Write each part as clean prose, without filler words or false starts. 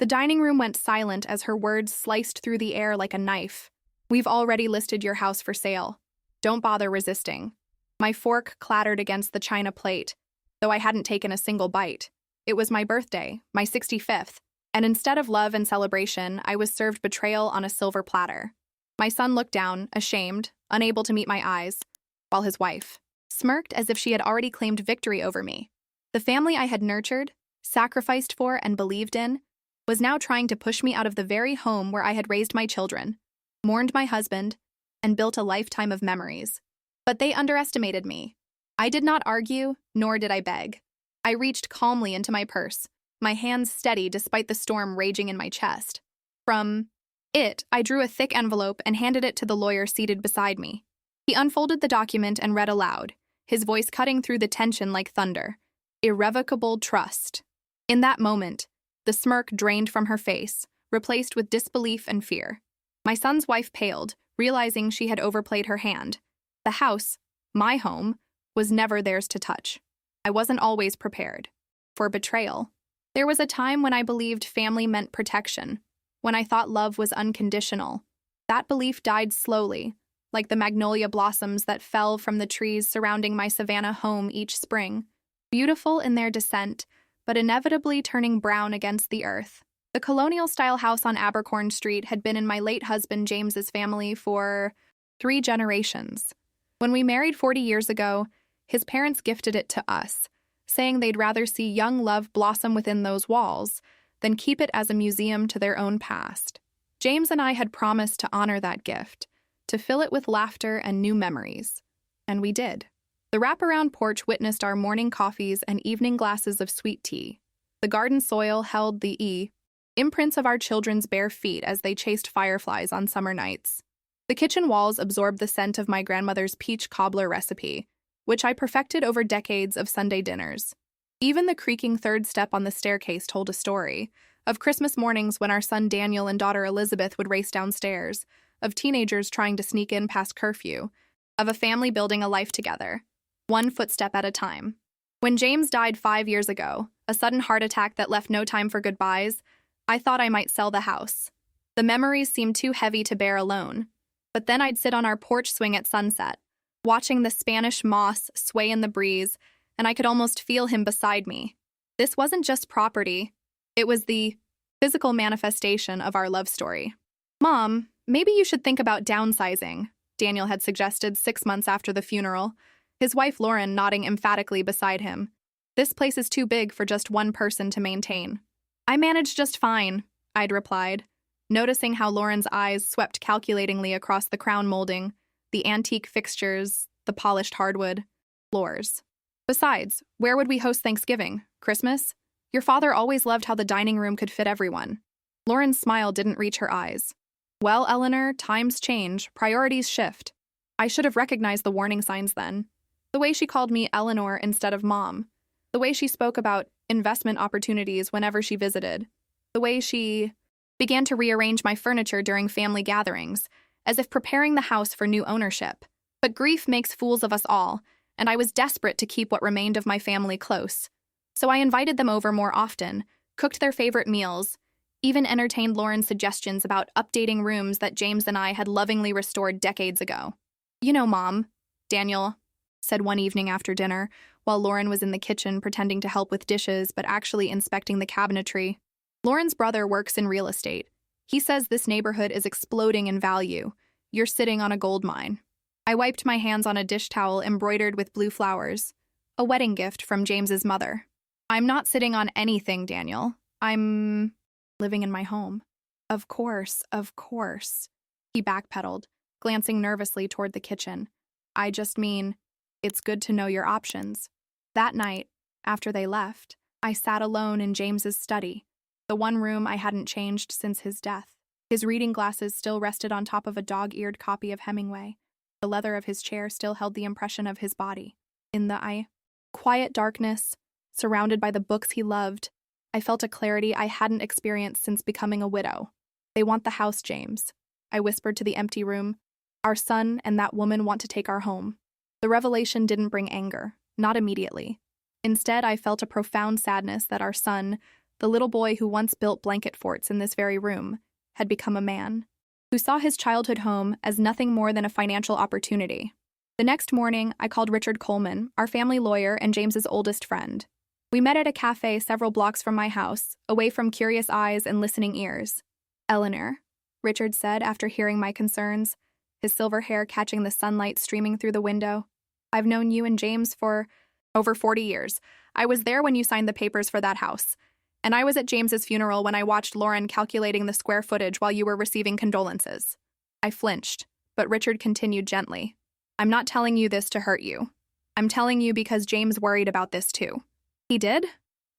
The dining room went silent as her words sliced through the air like a knife. "We've already listed your house for sale. Don't bother resisting." My fork clattered against the china plate, though I hadn't taken a single bite. It was my birthday, my 65th, and instead of love and celebration, I was served betrayal on a silver platter. My son looked down, ashamed, unable to meet my eyes, while his wife smirked as if she had already claimed victory over me. The family I had nurtured, sacrificed for, and believed in was now trying to push me out of the very home where I had raised my children, mourned my husband, and built a lifetime of memories. But they underestimated me. I did not argue, nor did I beg. I reached calmly into my purse, my hands steady despite the storm raging in my chest. From it, I drew a thick envelope and handed it to the lawyer seated beside me. He unfolded the document and read aloud, his voice cutting through the tension like thunder. Irrevocable trust. In that moment, the smirk drained from her face, replaced with disbelief and fear. My son's wife paled, realizing she had overplayed her hand. The house, my home, was never theirs to touch. I wasn't always prepared for betrayal. There was a time when I believed family meant protection, when I thought love was unconditional. That belief died slowly, like the magnolia blossoms that fell from the trees surrounding my Savannah home each spring, beautiful in their descent, but inevitably turning brown against the earth. The colonial-style house on Abercorn Street had been in my late husband James's family for 3 generations. When we married 40 years ago, his parents gifted it to us, saying they'd rather see young love blossom within those walls than keep it as a museum to their own past. James and I had promised to honor that gift, to fill it with laughter and new memories. And we did. The wraparound porch witnessed our morning coffees and evening glasses of sweet tea. The garden soil held the imprints of our children's bare feet as they chased fireflies on summer nights. The kitchen walls absorbed the scent of my grandmother's peach cobbler recipe, which I perfected over decades of Sunday dinners. Even the creaking third step on the staircase told a story, of Christmas mornings when our son Daniel and daughter Elizabeth would race downstairs, of teenagers trying to sneak in past curfew, of a family building a life together, one footstep at a time. When James died 5 years ago, a sudden heart attack that left no time for goodbyes, I thought I might sell the house. The memories seemed too heavy to bear alone. But then I'd sit on our porch swing at sunset, watching the Spanish moss sway in the breeze, and I could almost feel him beside me. This wasn't just property. It was the physical manifestation of our love story. "Mom, maybe you should think about downsizing," Daniel had suggested 6 months after the funeral, his wife Lauren nodding emphatically beside him. "This place is too big for just one person to maintain." "I manage just fine," I'd replied, noticing how Lauren's eyes swept calculatingly across the crown molding, the antique fixtures, the polished hardwood floors. "Besides, where would we host Thanksgiving? Christmas? Your father always loved how the dining room could fit everyone." Lauren's smile didn't reach her eyes. "Well, Eleanor, times change, priorities shift." I should have recognized the warning signs then. The way she called me Eleanor instead of Mom. The way she spoke about investment opportunities whenever she visited. The way she began to rearrange my furniture during family gatherings, as if preparing the house for new ownership. But grief makes fools of us all, and I was desperate to keep what remained of my family close. So I invited them over more often, cooked their favorite meals, even entertained Lauren's suggestions about updating rooms that James and I had lovingly restored decades ago. "You know, Mom," Daniel said one evening after dinner, while Lauren was in the kitchen pretending to help with dishes but actually inspecting the cabinetry. "Lauren's brother works in real estate. He says this neighborhood is exploding in value. You're sitting on a gold mine." I wiped my hands on a dish towel embroidered with blue flowers, a wedding gift from James's mother. "I'm not sitting on anything, Daniel. I'm living in my home." Of course," he backpedaled, glancing nervously toward the kitchen. "I just mean, it's good to know your options." That night, after they left, I sat alone in James's study, the one room I hadn't changed since his death. His reading glasses still rested on top of a dog-eared copy of Hemingway. The leather of his chair still held the impression of his body. In the quiet darkness, surrounded by the books he loved, I felt a clarity I hadn't experienced since becoming a widow. "They want the house, James," I whispered to the empty room. "Our son and that woman want to take our home." The revelation didn't bring anger, not immediately. Instead, I felt a profound sadness that our son, the little boy who once built blanket forts in this very room, had become a man, who saw his childhood home as nothing more than a financial opportunity. The next morning, I called Richard Coleman, our family lawyer and James's oldest friend. We met at a cafe several blocks from my house, away from curious eyes and listening ears. "Eleanor," Richard said after hearing my concerns, his silver hair catching the sunlight streaming through the window. "I've known you and James for over 40 years. I was there when you signed the papers for that house. And I was at James's funeral when I watched Lauren calculating the square footage while you were receiving condolences." I flinched, but Richard continued gently. "I'm not telling you this to hurt you. I'm telling you because James worried about this too." "He did?"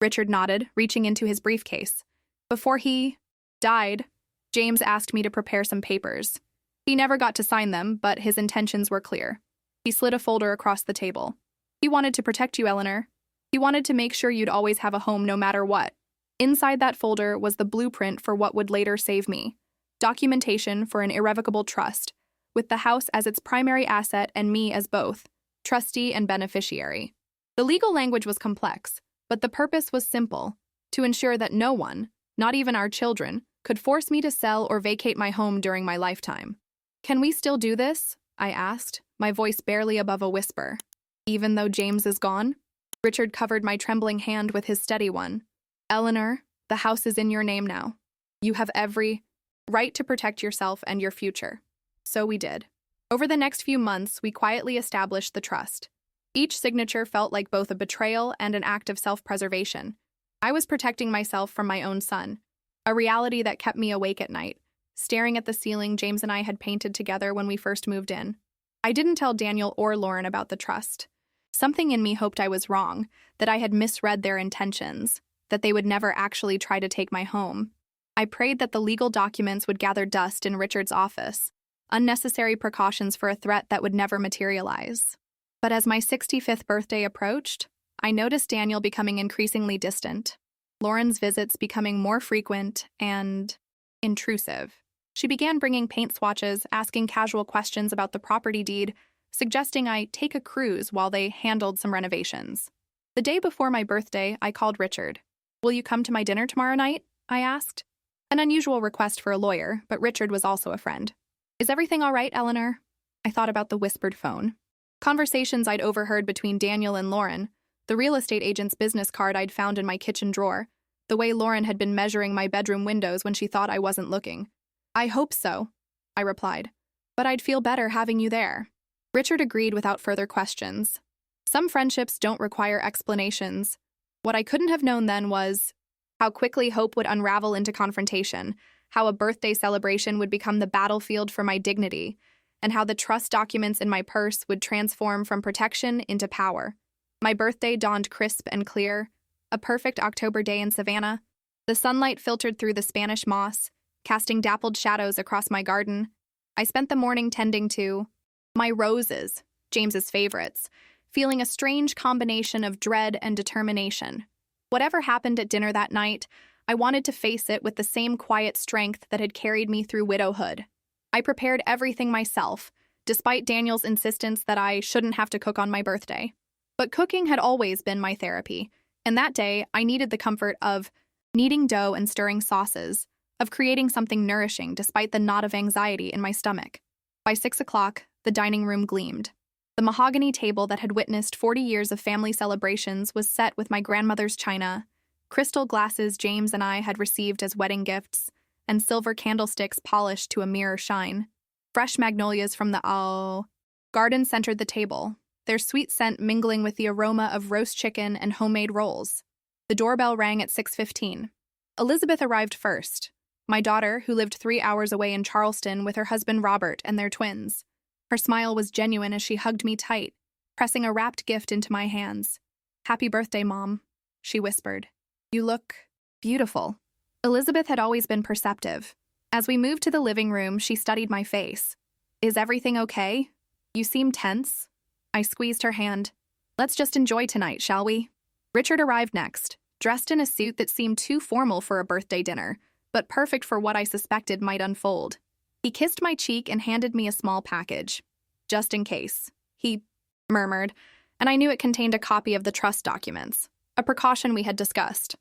Richard nodded, reaching into his briefcase. "Before he died, James asked me to prepare some papers. He never got to sign them, but his intentions were clear." He slid a folder across the table. "He wanted to protect you, Eleanor. He wanted to make sure you'd always have a home no matter what." Inside that folder was the blueprint for what would later save me. Documentation for an irrevocable trust, with the house as its primary asset and me as both, trustee and beneficiary. The legal language was complex, but the purpose was simple: to ensure that no one, not even our children, could force me to sell or vacate my home during my lifetime. "Can we still do this?" I asked, my voice barely above a whisper. "Even though James is gone?" Richard covered my trembling hand with his steady one. "Eleanor, the house is in your name now. You have every right to protect yourself and your future." So we did. Over the next few months, we quietly established the trust. Each signature felt like both a betrayal and an act of self-preservation. I was protecting myself from my own son, a reality that kept me awake at night, staring at the ceiling James and I had painted together when we first moved in. I didn't tell Daniel or Lauren about the trust. Something in me hoped I was wrong, that I had misread their intentions, that they would never actually try to take my home. I prayed that the legal documents would gather dust in Richard's office, unnecessary precautions for a threat that would never materialize. But as my 65th birthday approached, I noticed Daniel becoming increasingly distant, Lauren's visits becoming more frequent and intrusive. She began bringing paint swatches, asking casual questions about the property deed, suggesting I take a cruise while they handled some renovations. The day before my birthday, I called Richard. "Will you come to my dinner tomorrow night?" I asked. An unusual request for a lawyer, but Richard was also a friend. "Is everything all right, Eleanor?" I thought about the whispered phone. Conversations I'd overheard between Daniel and Lauren, the real estate agent's business card I'd found in my kitchen drawer, the way Lauren had been measuring my bedroom windows when she thought I wasn't looking. "I hope so," I replied, "but I'd feel better having you there." Richard agreed without further questions. Some friendships don't require explanations. What I couldn't have known then was how quickly hope would unravel into confrontation, how a birthday celebration would become the battlefield for my dignity, and how the trust documents in my purse would transform from protection into power. My birthday dawned crisp and clear, a perfect October day in Savannah. The sunlight filtered through the Spanish moss, casting dappled shadows across my garden. I spent the morning tending to my roses, James's favorites, feeling a strange combination of dread and determination. Whatever happened at dinner that night, I wanted to face it with the same quiet strength that had carried me through widowhood. I prepared everything myself, despite Daniel's insistence that I shouldn't have to cook on my birthday. But cooking had always been my therapy, and that day I needed the comfort of kneading dough and stirring sauces, of creating something nourishing despite the knot of anxiety in my stomach. By 6 o'clock, the dining room gleamed. The mahogany table that had witnessed 40 years of family celebrations was set with my grandmother's china, crystal glasses James and I had received as wedding gifts, and silver candlesticks polished to a mirror shine. Fresh magnolias from the garden centered the table, their sweet scent mingling with the aroma of roast chicken and homemade rolls. The doorbell rang at 6:15. Elizabeth arrived first, my daughter, who lived 3 hours away in Charleston with her husband Robert and their twins. Her smile was genuine as she hugged me tight, pressing a wrapped gift into my hands. "Happy birthday, Mom," she whispered. "You look beautiful." Elizabeth had always been perceptive. As we moved to the living room, she studied my face. "Is everything okay? You seem tense." I squeezed her hand. "Let's just enjoy tonight, shall we?" Richard arrived next, dressed in a suit that seemed too formal for a birthday dinner, but perfect for what I suspected might unfold. He kissed my cheek and handed me a small package. "Just in case," he murmured, and I knew it contained a copy of the trust documents, a precaution we had discussed.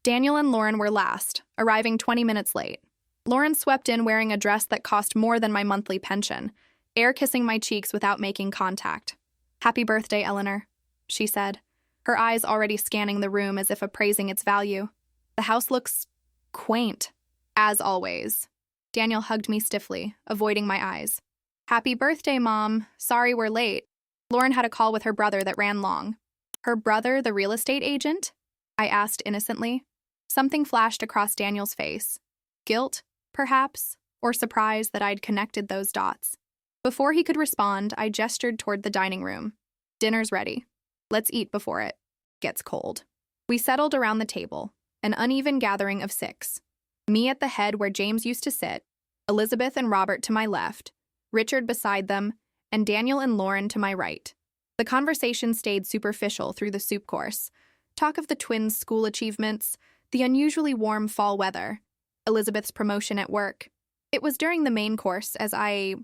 Daniel and Lauren were last, arriving 20 minutes late. Lauren swept in wearing a dress that cost more than my monthly pension, air-kissing my cheeks without making contact. "Happy birthday, Eleanor," she said, her eyes already scanning the room as if appraising its value. "The house looks quaint, as always." Daniel hugged me stiffly, avoiding my eyes. "Happy birthday, Mom. Sorry we're late." Lauren had a call with her brother that ran long. "Her brother, the real estate agent?" I asked innocently. Something flashed across Daniel's face. Guilt, perhaps, or surprise that I'd connected those dots. Before he could respond, I gestured toward the dining room. "Dinner's ready. Let's eat before it gets cold." We settled around the table, an uneven gathering of 6. Me at the head where James used to sit, Elizabeth and Robert to my left, Richard beside them, and Daniel and Lauren to my right. The conversation stayed superficial through the soup course. Talk of the twins' school achievements, the unusually warm fall weather, Elizabeth's promotion at work. It was during the main course, as I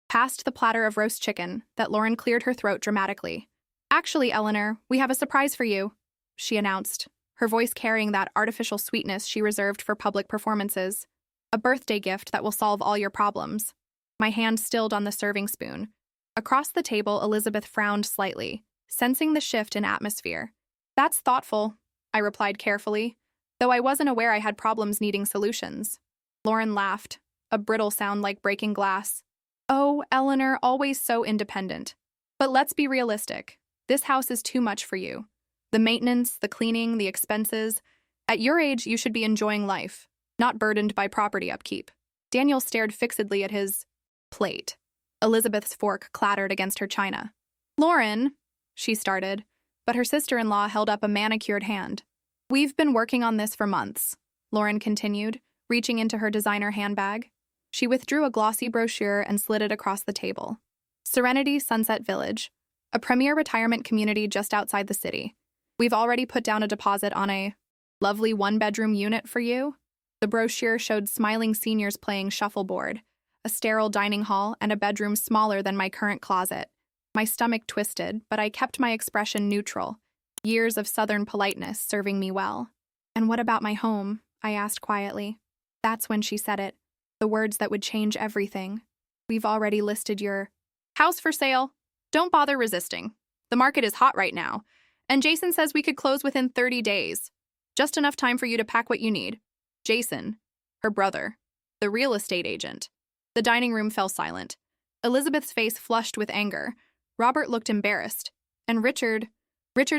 passed the platter of roast chicken, that Lauren cleared her throat dramatically. "Actually, Eleanor, we have a surprise for you," she announced, her voice carrying that artificial sweetness she reserved for public performances. "A birthday gift that will solve all your problems." My hand stilled on the serving spoon. Across the table, Elizabeth frowned slightly, sensing the shift in atmosphere. "That's thoughtful," I replied carefully, though I wasn't aware I had problems needing solutions. Lauren laughed, a brittle sound like breaking glass. "Oh, Eleanor, always so independent. But let's be realistic. This house is too much for you. The maintenance, the cleaning, the expenses. At your age, you should be enjoying life, not burdened by property upkeep." Daniel stared fixedly at his plate. Elizabeth's fork clattered against her china. "Lauren," she started, but her sister-in-law held up a manicured hand. "We've been working on this for months," Lauren continued, reaching into her designer handbag. She withdrew a glossy brochure and slid it across the table. "Serenity Sunset Village, a premier retirement community just outside the city. We've already put down a deposit on a lovely one-bedroom unit for you." The brochure showed smiling seniors playing shuffleboard, a sterile dining hall, and a bedroom smaller than my current closet. My stomach twisted, but I kept my expression neutral, years of Southern politeness serving me well. "And what about my home?" I asked quietly. That's when she said it, the words that would change everything. "We've already listed your house for sale. Don't bother resisting. The market is hot right now, and Jason says we could close within 30 days. Just enough time for you to pack what you need." Jason, her brother, the real estate agent. The dining room fell silent. Elizabeth's face flushed with anger. Robert looked embarrassed. And Richard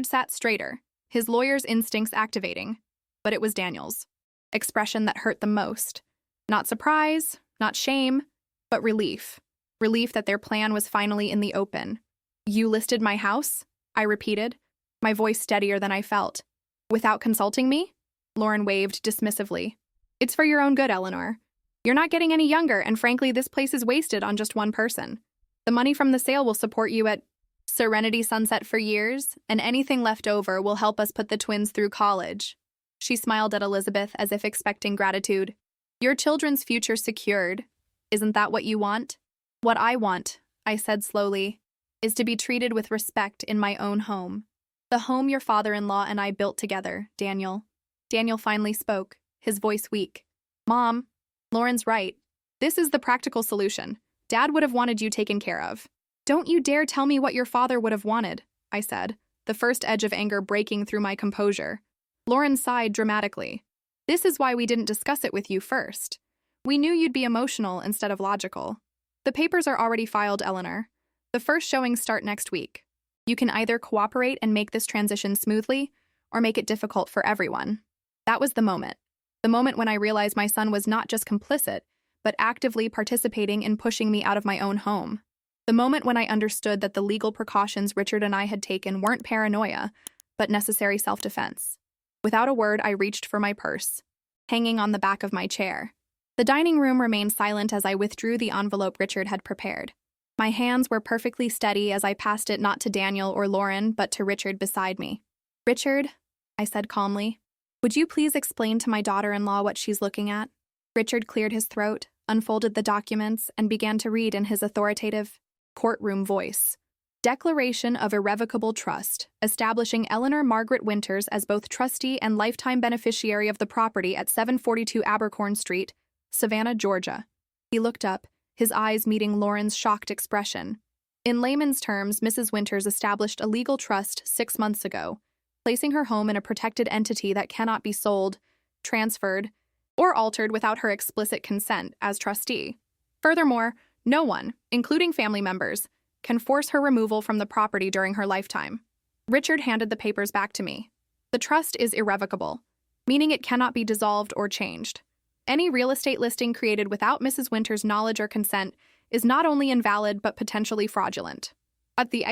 sat straighter, his lawyer's instincts activating. But it was Daniel's expression that hurt the most. Not surprise, not shame, but relief. Relief that their plan was finally in the open. "You listed my house?" I repeated, my voice steadier than I felt. "Without consulting me?" Lauren waved dismissively. "It's for your own good, Eleanor. You're not getting any younger, and frankly, this place is wasted on just one person. The money from the sale will support you at Serenity Sunset for years, and anything left over will help us put the twins through college." She smiled at Elizabeth as if expecting gratitude. "Your children's future secured. Isn't that what you want?" "What I want," I said slowly, "is to be treated with respect in my own home. The home your father-in-law and I built together, Daniel." Daniel finally spoke, his voice weak. "Mom, Lauren's right. This is the practical solution. Dad would have wanted you taken care of." "Don't you dare tell me what your father would have wanted," I said, the first edge of anger breaking through my composure. Lauren sighed dramatically. "This is why we didn't discuss it with you first. We knew you'd be emotional instead of logical. The papers are already filed, Eleanor. The first showings start next week. You can either cooperate and make this transition smoothly, or make it difficult for everyone." That was the moment. The moment when I realized my son was not just complicit, but actively participating in pushing me out of my own home. The moment when I understood that the legal precautions Richard and I had taken weren't paranoia, but necessary self-defense. Without a word, I reached for my purse, hanging on the back of my chair. The dining room remained silent as I withdrew the envelope Richard had prepared. My hands were perfectly steady as I passed it not to Daniel or Lauren, but to Richard beside me. "Richard," I said calmly, "would you please explain to my daughter-in-law what she's looking at?" Richard cleared his throat, unfolded the documents, and began to read in his authoritative, courtroom voice. Declaration of Irrevocable Trust, establishing Eleanor Margaret Winters as both trustee and lifetime beneficiary of the property at 742 Abercorn Street, Savannah, Georgia. He looked up, his eyes meeting Lauren's shocked expression. In layman's terms, Mrs. Winters established a legal trust 6 months ago, placing her home in a protected entity that cannot be sold, transferred, or altered without her explicit consent as trustee. Furthermore, no one, including family members, can force her removal from the property during her lifetime. Richard handed the papers back to me. The trust is irrevocable, meaning it cannot be dissolved or changed. Any real estate listing created without Mrs. Winters' knowledge or consent is not only invalid but potentially fraudulent. At the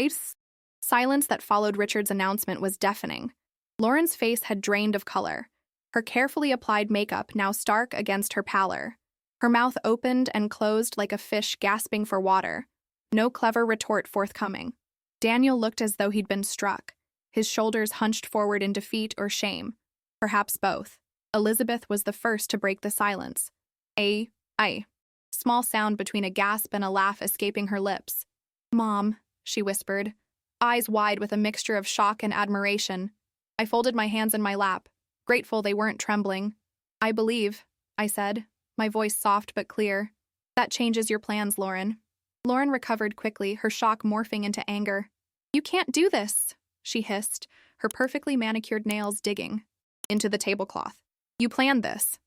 silence that followed Richard's announcement was deafening. Lauren's face had drained of color, her carefully applied makeup now stark against her pallor. Her mouth opened and closed like a fish gasping for water. No clever retort forthcoming. Daniel looked as though he'd been struck, his shoulders hunched forward in defeat or shame. Perhaps both. Elizabeth was the first to break the silence. A small sound between a gasp and a laugh escaping her lips. "Mom," she whispered, eyes wide with a mixture of shock and admiration. I folded my hands in my lap, grateful they weren't trembling. "I believe," I said, my voice soft but clear. "That changes your plans, Lauren." Lauren recovered quickly, her shock morphing into anger. "You can't do this," she hissed, her perfectly manicured nails digging into the tablecloth. "You planned this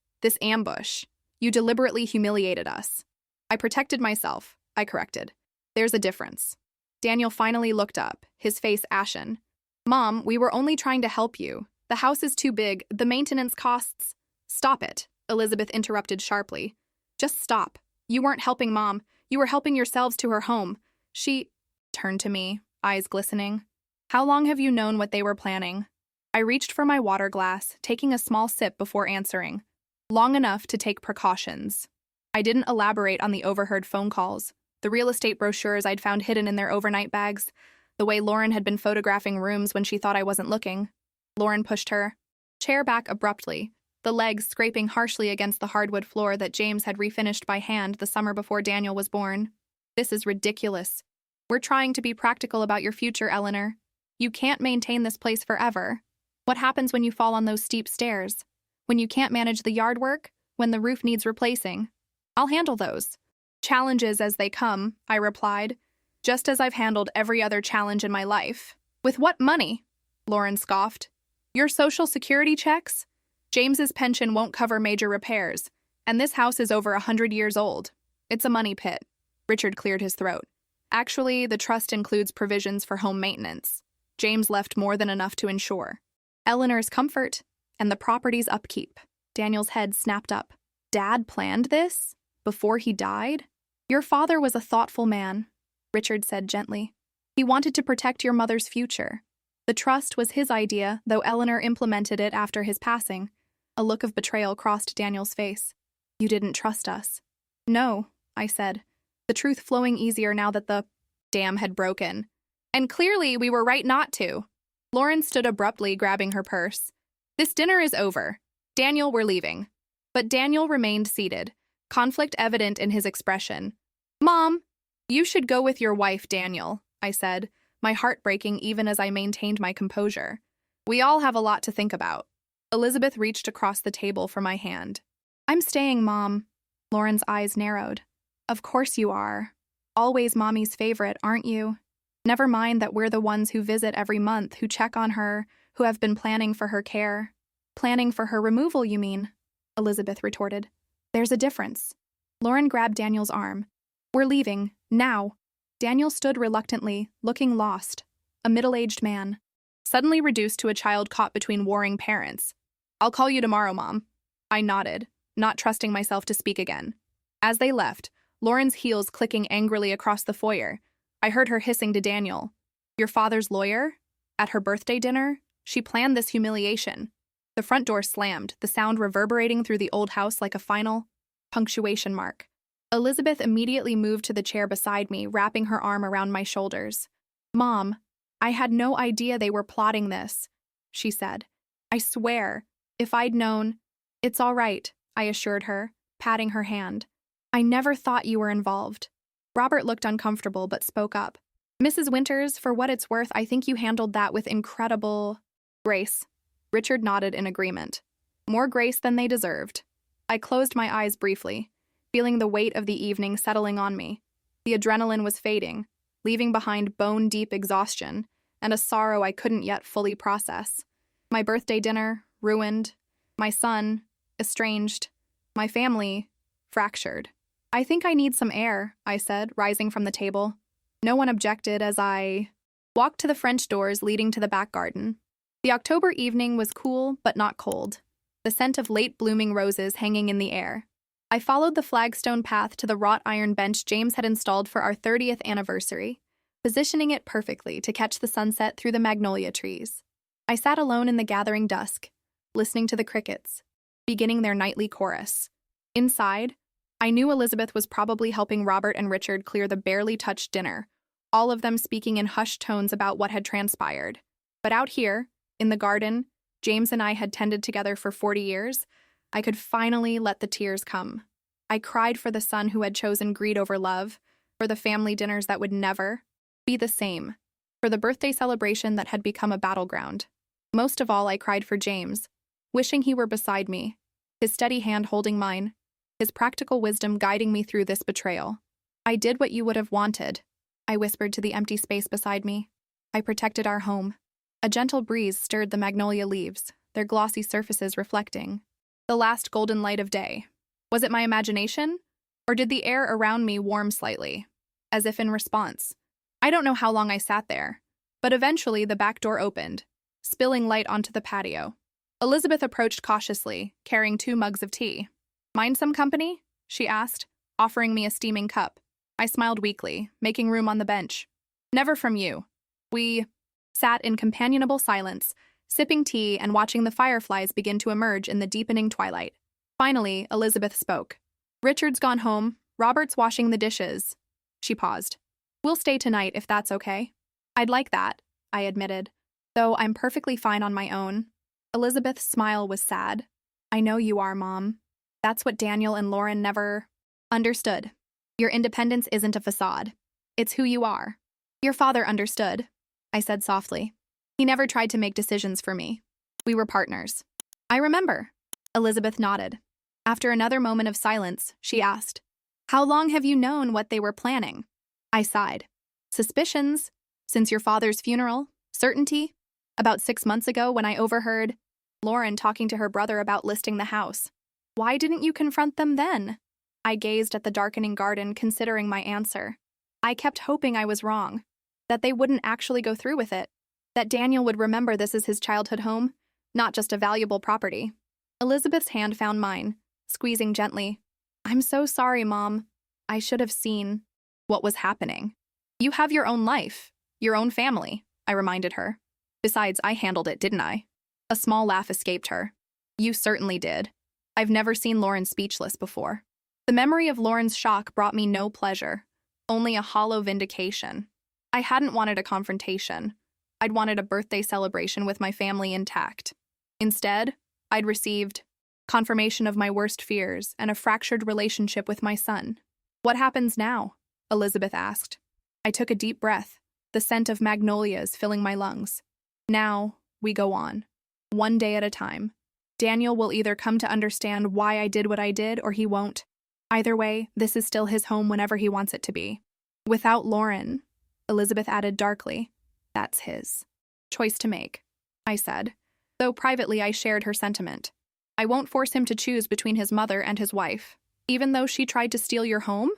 ambush. You deliberately humiliated us." "I protected myself," I corrected. "There's a difference." Daniel finally looked up, his face ashen. "Mom, we were only trying to help you. The house is too big, the maintenance costs—" "Stop it," Elizabeth interrupted sharply. "Just stop. You weren't helping Mom. You were helping yourselves to her home." She turned to me, eyes glistening. "How long have you known what they were planning?" I reached for my water glass, taking a small sip before answering. "Long enough to take precautions." I didn't elaborate on the overheard phone calls, the real estate brochures I'd found hidden in their overnight bags, the way Lauren had been photographing rooms when she thought I wasn't looking. Lauren pushed her chair back abruptly, the legs scraping harshly against the hardwood floor that James had refinished by hand the summer before Daniel was born. "This is ridiculous. We're trying to be practical about your future, Eleanor. You can't maintain this place forever. What happens when you fall on those steep stairs? When you can't manage the yard work? When the roof needs replacing? I'll handle those challenges as they come," I replied, "just as I've handled every other challenge in my life." "With what money?" Lauren scoffed. "Your Social Security checks? James's pension won't cover major repairs, and this house is over 100 years old. It's a money pit." Richard cleared his throat. "Actually, the trust includes provisions for home maintenance. James left more than enough to ensure Eleanor's comfort and the property's upkeep." Daniel's head snapped up. "Dad planned this? Before he died?" "Your father was a thoughtful man," Richard said gently. "He wanted to protect your mother's future. The trust was his idea, though Eleanor implemented it after his passing." A look of betrayal crossed Daniel's face. "You didn't trust us." "No," I said, the truth flowing easier now that the dam had broken. "And clearly we were right not to." Lauren stood abruptly, grabbing her purse. "This dinner is over. Daniel, we're leaving." But Daniel remained seated, conflict evident in his expression. "Mom, you should go with your wife, Daniel," I said, my heart breaking even as I maintained my composure. "We all have a lot to think about." Elizabeth reached across the table for my hand. "I'm staying, Mom." Lauren's eyes narrowed. "Of course you are. Always Mommy's favorite, aren't you? Never mind that we're the ones who visit every month, who check on her, who have been planning for her care." "Planning for her removal, you mean?" Elizabeth retorted. "There's a difference." Lauren grabbed Daniel's arm. "We're leaving, now." Daniel stood reluctantly, looking lost, a middle-aged man, suddenly reduced to a child caught between warring parents. "I'll call you tomorrow, Mom." I nodded, not trusting myself to speak again. As they left, Lauren's heels clicking angrily across the foyer, I heard her hissing to Daniel, "Your father's lawyer? At her birthday dinner? She planned this humiliation." The front door slammed, the sound reverberating through the old house like a final punctuation mark. Elizabeth immediately moved to the chair beside me, wrapping her arm around my shoulders. "Mom, I had no idea they were plotting this," she said. "I swear, if I'd known—" "It's all right," I assured her, patting her hand. "I never thought you were involved." Robert looked uncomfortable but spoke up. Mrs. Winters, for what it's worth, I think you handled that with incredible grace. Richard nodded in agreement. More grace than they deserved. I closed my eyes briefly, feeling the weight of the evening settling on me. The adrenaline was fading, leaving behind bone-deep exhaustion and a sorrow I couldn't yet fully process. My birthday dinner, ruined. My son, estranged. My family, fractured. I think I need some air, I said, rising from the table. No one objected as I walked to the French doors leading to the back garden. The October evening was cool but not cold, the scent of late-blooming roses hanging in the air. I followed the flagstone path to the wrought iron bench James had installed for our 30th anniversary, positioning it perfectly to catch the sunset through the magnolia trees. I sat alone in the gathering dusk, listening to the crickets, beginning their nightly chorus. Inside, I knew Elizabeth was probably helping Robert and Richard clear the barely touched dinner, all of them speaking in hushed tones about what had transpired. But out here, in the garden, James and I had tended together for 40 years, I could finally let the tears come. I cried for the son who had chosen greed over love, for the family dinners that would never be the same, for the birthday celebration that had become a battleground. Most of all, I cried for James, wishing he were beside me, his steady hand holding mine, his practical wisdom guiding me through this betrayal. I did what you would have wanted, I whispered to the empty space beside me. I protected our home. A gentle breeze stirred the magnolia leaves, their glossy surfaces reflecting the last golden light of day. Was it my imagination? Or did the air around me warm slightly, as if in response? I don't know how long I sat there, but eventually the back door opened, spilling light onto the patio. Elizabeth approached cautiously, carrying 2 mugs of tea. Mind some company? She asked, offering me a steaming cup. I smiled weakly, making room on the bench. Never from you. We sat in companionable silence, sipping tea and watching the fireflies begin to emerge in the deepening twilight. Finally, Elizabeth spoke. Richard's gone home. Robert's washing the dishes. She paused. We'll stay tonight if that's okay. I'd like that, I admitted, though I'm perfectly fine on my own. Elizabeth's smile was sad. I know you are, Mom. That's what Daniel and Lauren never understood. Your independence isn't a facade. It's who you are. Your father understood, I said softly. He never tried to make decisions for me. We were partners. I remember. Elizabeth nodded. After another moment of silence, she asked, How long have you known what they were planning? I sighed. Suspicions. Since your father's funeral. Certainty. About 6 months ago when I overheard Lauren talking to her brother about listing the house. Why didn't you confront them then? I gazed at the darkening garden, considering my answer. I kept hoping I was wrong, that they wouldn't actually go through with it, that Daniel would remember this as his childhood home, not just a valuable property. Elizabeth's hand found mine, squeezing gently. I'm so sorry, Mom. I should have seen what was happening. You have your own life, your own family, I reminded her. Besides, I handled it, didn't I? A small laugh escaped her. You certainly did. I've never seen Lauren speechless before. The memory of Lauren's shock brought me no pleasure, only a hollow vindication. I hadn't wanted a confrontation. I'd wanted a birthday celebration with my family intact. Instead, I'd received confirmation of my worst fears and a fractured relationship with my son. What happens now? Elizabeth asked. I took a deep breath, the scent of magnolias filling my lungs. Now, we go on. One day at a time. Daniel will either come to understand why I did what I did or he won't. Either way, this is still his home whenever he wants it to be. Without Lauren, Elizabeth added darkly, that's his choice to make, I said, though privately I shared her sentiment. I won't force him to choose between his mother and his wife. Even though she tried to steal your home?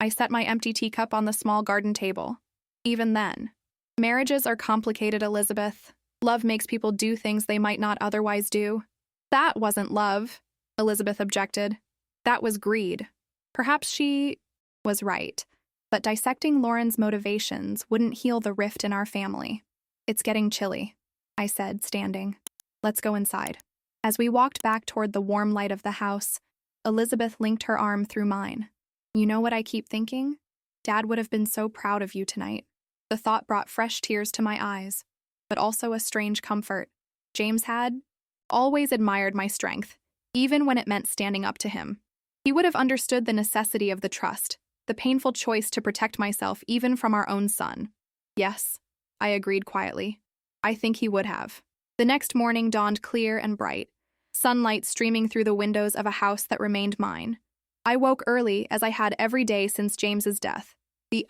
I set my empty teacup on the small garden table. Even then. Marriages are complicated, Elizabeth. Love makes people do things they might not otherwise do. That wasn't love, Elizabeth objected. That was greed. Perhaps she was right, but dissecting Lauren's motivations wouldn't heal the rift in our family. It's getting chilly, I said, standing. Let's go inside. As we walked back toward the warm light of the house, Elizabeth linked her arm through mine. You know what I keep thinking? Dad would have been so proud of you tonight. The thought brought fresh tears to my eyes, but also a strange comfort. James had always admired my strength, even when it meant standing up to him. He would have understood the necessity of the trust, the painful choice to protect myself even from our own son. Yes, I agreed quietly. I think he would have. The next morning dawned clear and bright, sunlight streaming through the windows of a house that remained mine. I woke early, as I had every day since James's death, the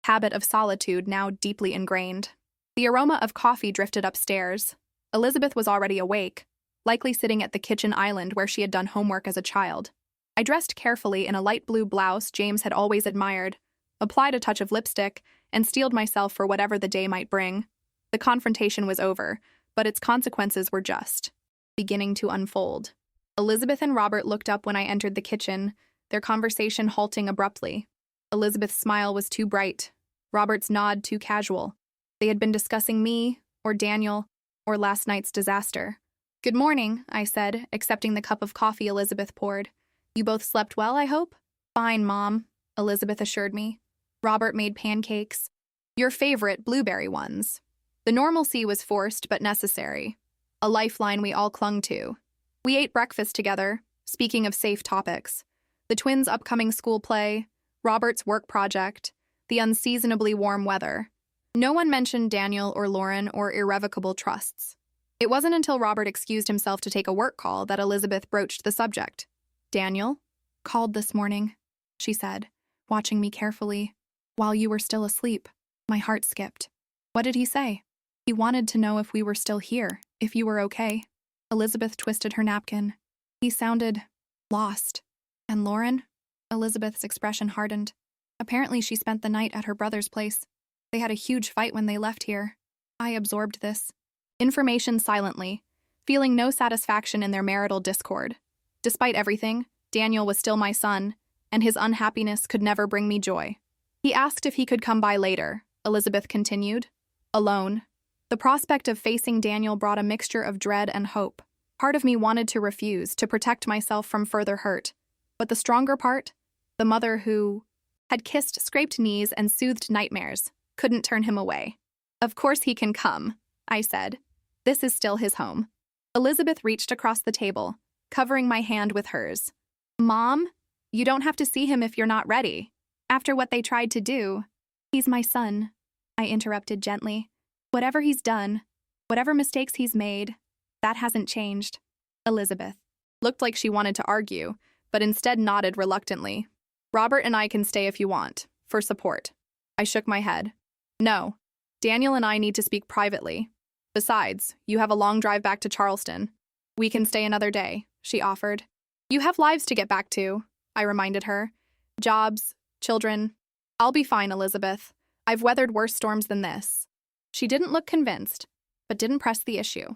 habit of solitude now deeply ingrained. The aroma of coffee drifted upstairs. Elizabeth was already awake, likely sitting at the kitchen island where she had done homework as a child. I dressed carefully in a light blue blouse James had always admired, applied a touch of lipstick, and steeled myself for whatever the day might bring. The confrontation was over, but its consequences were just beginning to unfold. Elizabeth and Robert looked up when I entered the kitchen, their conversation halting abruptly. Elizabeth's smile was too bright, Robert's nod too casual. They had been discussing me, or Daniel, or last night's disaster. "Good morning," I said, accepting the cup of coffee Elizabeth poured. "You both slept well, I hope?" "Fine, Mom," Elizabeth assured me. Robert made pancakes. Your favorite blueberry ones. The normalcy was forced but necessary, a lifeline we all clung to. We ate breakfast together, speaking of safe topics. The twins' upcoming school play, Robert's work project, the unseasonably warm weather. No one mentioned Daniel or Lauren or irrevocable trusts. It wasn't until Robert excused himself to take a work call that Elizabeth broached the subject. "Daniel called this morning," she said, watching me carefully. "While you were still asleep." My heart skipped. "What did he say?" "He wanted to know if we were still here, if you were okay." Elizabeth twisted her napkin. "He sounded lost." "And Lauren?" Elizabeth's expression hardened. "Apparently she spent the night at her brother's place. They had a huge fight when they left here." I absorbed this information silently, feeling no satisfaction in their marital discord. Despite everything, Daniel was still my son, and his unhappiness could never bring me joy. "He asked if he could come by later," Elizabeth continued. "Alone." The prospect of facing Daniel brought a mixture of dread and hope. Part of me wanted to refuse, to protect myself from further hurt. But the stronger part, the mother who had kissed scraped knees and soothed nightmares, couldn't turn him away. "Of course he can come," I said. "This is still his home." Elizabeth reached across the table, covering my hand with hers. "Mom, you don't have to see him if you're not ready. After what they tried to do." "He's my son," I interrupted gently. "Whatever he's done, whatever mistakes he's made, that hasn't changed." Elizabeth looked like she wanted to argue, but instead nodded reluctantly. "Robert and I can stay if you want, for support." I shook my head. "No, Daniel and I need to speak privately. Besides, you have a long drive back to Charleston. We can stay another day," she offered. "You have lives to get back to," I reminded her. "Jobs, children." "I'll be fine, Elizabeth. I've weathered worse storms than this." She didn't look convinced, but didn't press the issue.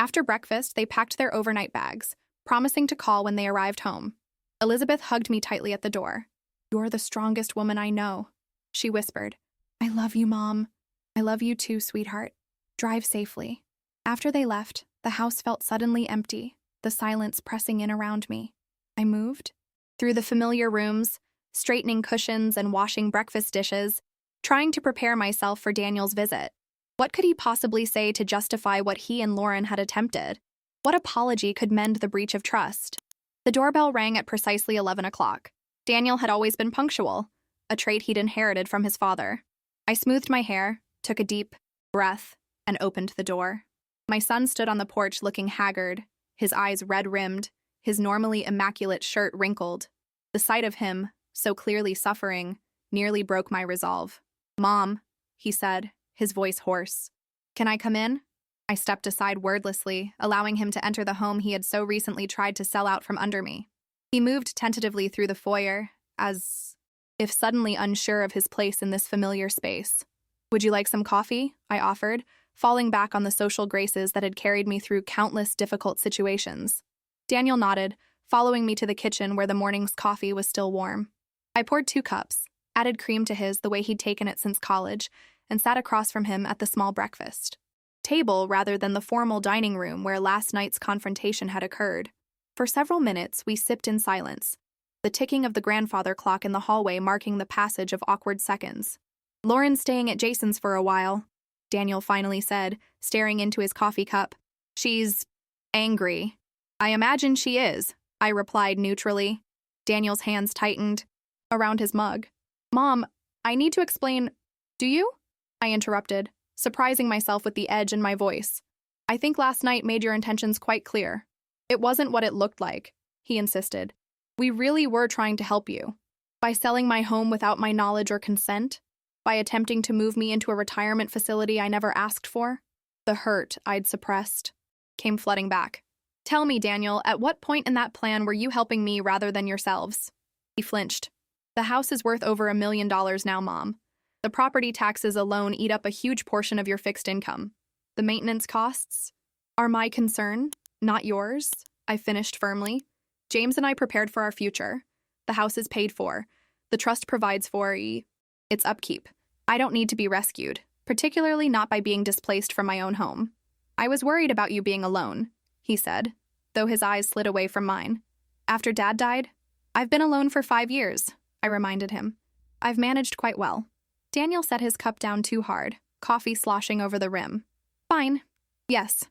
After breakfast, they packed their overnight bags, promising to call when they arrived home. Elizabeth hugged me tightly at the door. "You're the strongest woman I know," she whispered. "I love you, Mom." "I love you too, sweetheart. Drive safely." After they left, the house felt suddenly empty, the silence pressing in around me. I moved through the familiar rooms, straightening cushions and washing breakfast dishes, trying to prepare myself for Daniel's visit. What could he possibly say to justify what he and Lauren had attempted? What apology could mend the breach of trust? The doorbell rang at precisely 11 o'clock. Daniel had always been punctual, a trait he'd inherited from his father. I smoothed my hair, took a deep breath, and opened the door. My son stood on the porch looking haggard, his eyes red-rimmed, his normally immaculate shirt wrinkled. The sight of him, so clearly suffering, nearly broke my resolve. "Mom," he said, his voice hoarse. "Can I come in?" I stepped aside wordlessly, allowing him to enter the home he had so recently tried to sell out from under me. He moved tentatively through the foyer, as if suddenly unsure of his place in this familiar space. "Would you like some coffee?" I offered, falling back on the social graces that had carried me through countless difficult situations. Daniel nodded, following me to the kitchen where the morning's coffee was still warm. I poured 2 cups, added cream to his the way he'd taken it since college, and sat across from him at the small breakfast table rather than the formal dining room where last night's confrontation had occurred. For several minutes, we sipped in silence, the ticking of the grandfather clock in the hallway marking the passage of awkward seconds. "Lauren's staying at Jason's for a while," Daniel finally said, staring into his coffee cup. "She's angry." "I imagine she is," I replied neutrally. Daniel's hands tightened around his mug. "Mom, I need to explain. Do you?" I interrupted, surprising myself with the edge in my voice. I think last night made your intentions quite clear. It wasn't what it looked like, he insisted. We really were trying to help you. By selling my home without my knowledge or consent? By attempting to move me into a retirement facility I never asked for? The hurt I'd suppressed came flooding back. Tell me, Daniel, at what point in that plan were you helping me rather than yourselves? He flinched. The house is worth over $1 million now, Mom. The property taxes alone eat up a huge portion of your fixed income. The maintenance costs are my concern, not yours, I finished firmly. James and I prepared for our future. The house is paid for. The trust provides for its upkeep. I don't need to be rescued, particularly not by being displaced from my own home. I was worried about you being alone, he said, though his eyes slid away from mine. After Dad died, I've been alone for 5 years, I reminded him. I've managed quite well. Daniel set his cup down too hard, coffee sloshing over the rim. Fine. Yes.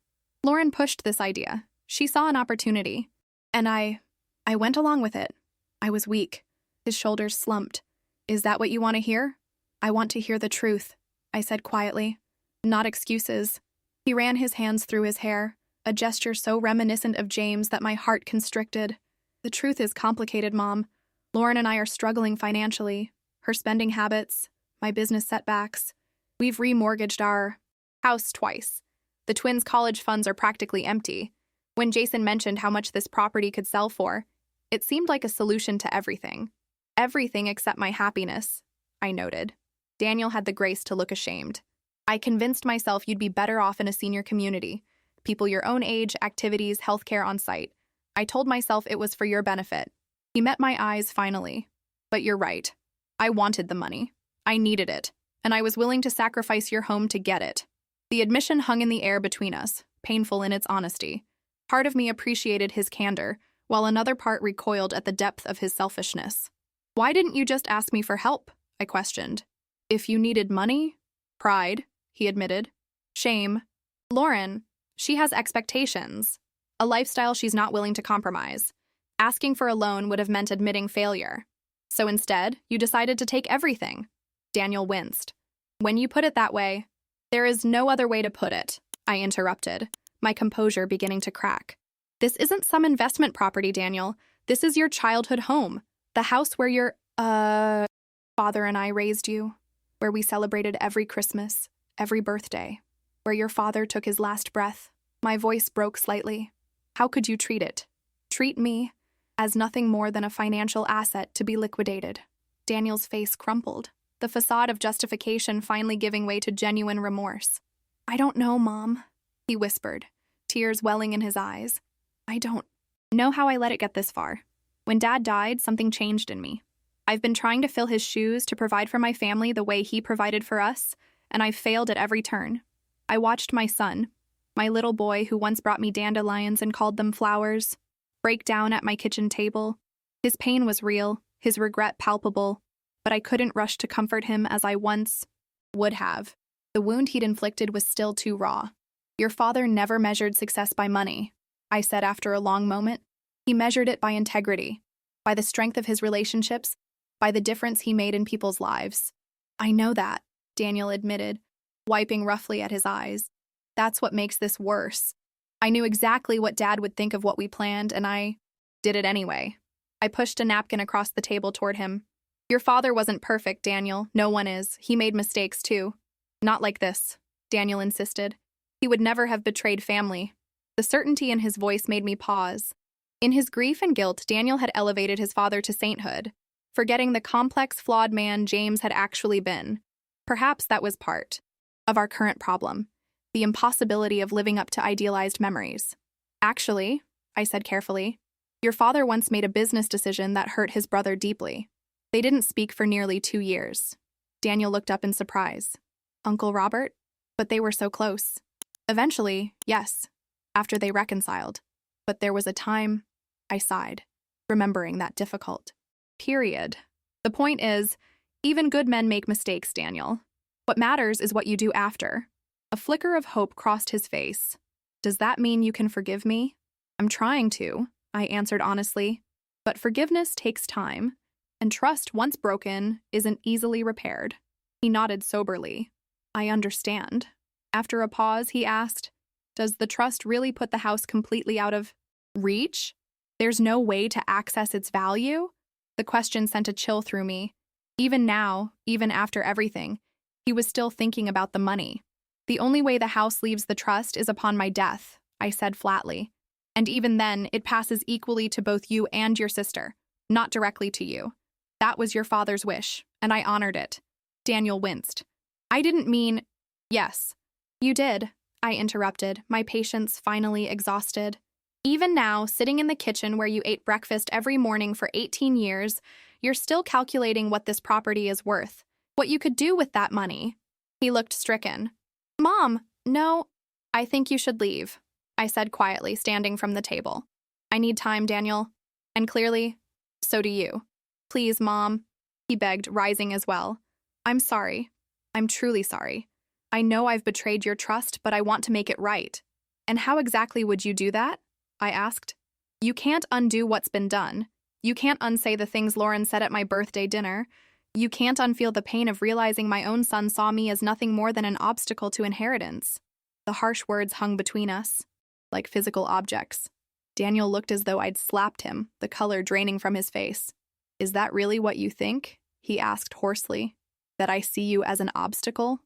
Lauren pushed this idea. She saw an opportunity. And I went along with it. I was weak. His shoulders slumped. Is that what you want to hear? I want to hear the truth, I said quietly. Not excuses. He ran his hands through his hair, a gesture so reminiscent of James that my heart constricted. The truth is complicated, Mom. Lauren and I are struggling financially. Her spending habits, my business setbacks. We've remortgaged our house twice. The twins' college funds are practically empty. When Jason mentioned how much this property could sell for, it seemed like a solution to everything. Everything except my happiness, I noted. Daniel had the grace to look ashamed. I convinced myself you'd be better off in a senior community. People your own age, activities, healthcare on site. I told myself it was for your benefit. He met my eyes finally. But you're right. I wanted the money. I needed it. And I was willing to sacrifice your home to get it. The admission hung in the air between us, painful in its honesty. Part of me appreciated his candor, while another part recoiled at the depth of his selfishness. Why didn't you just ask me for help? I questioned. If you needed money? Pride, he admitted. Shame. Lauren, she has expectations. A lifestyle she's not willing to compromise. Asking for a loan would have meant admitting failure. So instead, you decided to take everything. Daniel winced. When you put it that way, there is no other way to put it, I interrupted, my composure beginning to crack. This isn't some investment property, Daniel. This is your childhood home. The house where your, father and I raised you. Where we celebrated every Christmas, every birthday. Where your father took his last breath. My voice broke slightly. How could you treat it? Treat me as nothing more than a financial asset to be liquidated. Daniel's face crumpled, the facade of justification finally giving way to genuine remorse. I don't know, Mom, he whispered, tears welling in his eyes. I don't know how I let it get this far. When Dad died, something changed in me. I've been trying to fill his shoes to provide for my family the way he provided for us, and I've failed at every turn. I watched my son, my little boy who once brought me dandelions and called them flowers, break down at my kitchen table. His pain was real, his regret palpable, but I couldn't rush to comfort him as I once would have. The wound he'd inflicted was still too raw. Your father never measured success by money, I said after a long moment. He measured it by integrity, by the strength of his relationships, by the difference he made in people's lives. I know that, Daniel admitted, wiping roughly at his eyes. That's what makes this worse. I knew exactly what Dad would think of what we planned, and I did it anyway. I pushed a napkin across the table toward him. Your father wasn't perfect, Daniel. No one is. He made mistakes, too. Not like this, Daniel insisted. He would never have betrayed family. The certainty in his voice made me pause. In his grief and guilt, Daniel had elevated his father to sainthood, forgetting the complex, flawed man James had actually been. Perhaps that was part of our current problem, the impossibility of living up to idealized memories. Actually, I said carefully, your father once made a business decision that hurt his brother deeply. They didn't speak for nearly 2 years. Daniel looked up in surprise. Uncle Robert? But they were so close. Eventually, yes, after they reconciled. But there was a time, I sighed, remembering that difficult period. The point is, even good men make mistakes, Daniel. What matters is what you do after. A flicker of hope crossed his face. Does that mean you can forgive me? I'm trying to, I answered honestly. But forgiveness takes time, and trust once broken isn't easily repaired. He nodded soberly. I understand. After a pause, he asked, does the trust really put the house completely out of reach? There's no way to access its value? The question sent a chill through me. Even now, even after everything, he was still thinking about the money. The only way the house leaves the trust is upon my death, I said flatly. And even then, it passes equally to both you and your sister, not directly to you. That was your father's wish, and I honored it. Daniel winced. I didn't mean… Yes, you did, I interrupted, my patience finally exhausted. Even now, sitting in the kitchen where you ate breakfast every morning for 18 years, you're still calculating what this property is worth, what you could do with that money. He looked stricken. Mom, no, I think you should leave, I said quietly, standing from the table. I need time, Daniel. And clearly, so do you. Please, Mom, he begged, rising as well. I'm sorry. I'm truly sorry. I know I've betrayed your trust, but I want to make it right. And how exactly would you do that? I asked. You can't undo what's been done. You can't unsay the things Lauren said at my birthday dinner. You can't unfeel the pain of realizing my own son saw me as nothing more than an obstacle to inheritance. The harsh words hung between us, like physical objects. Daniel looked as though I'd slapped him, the color draining from his face. Is that really what you think? He asked hoarsely. That I see you as an obstacle?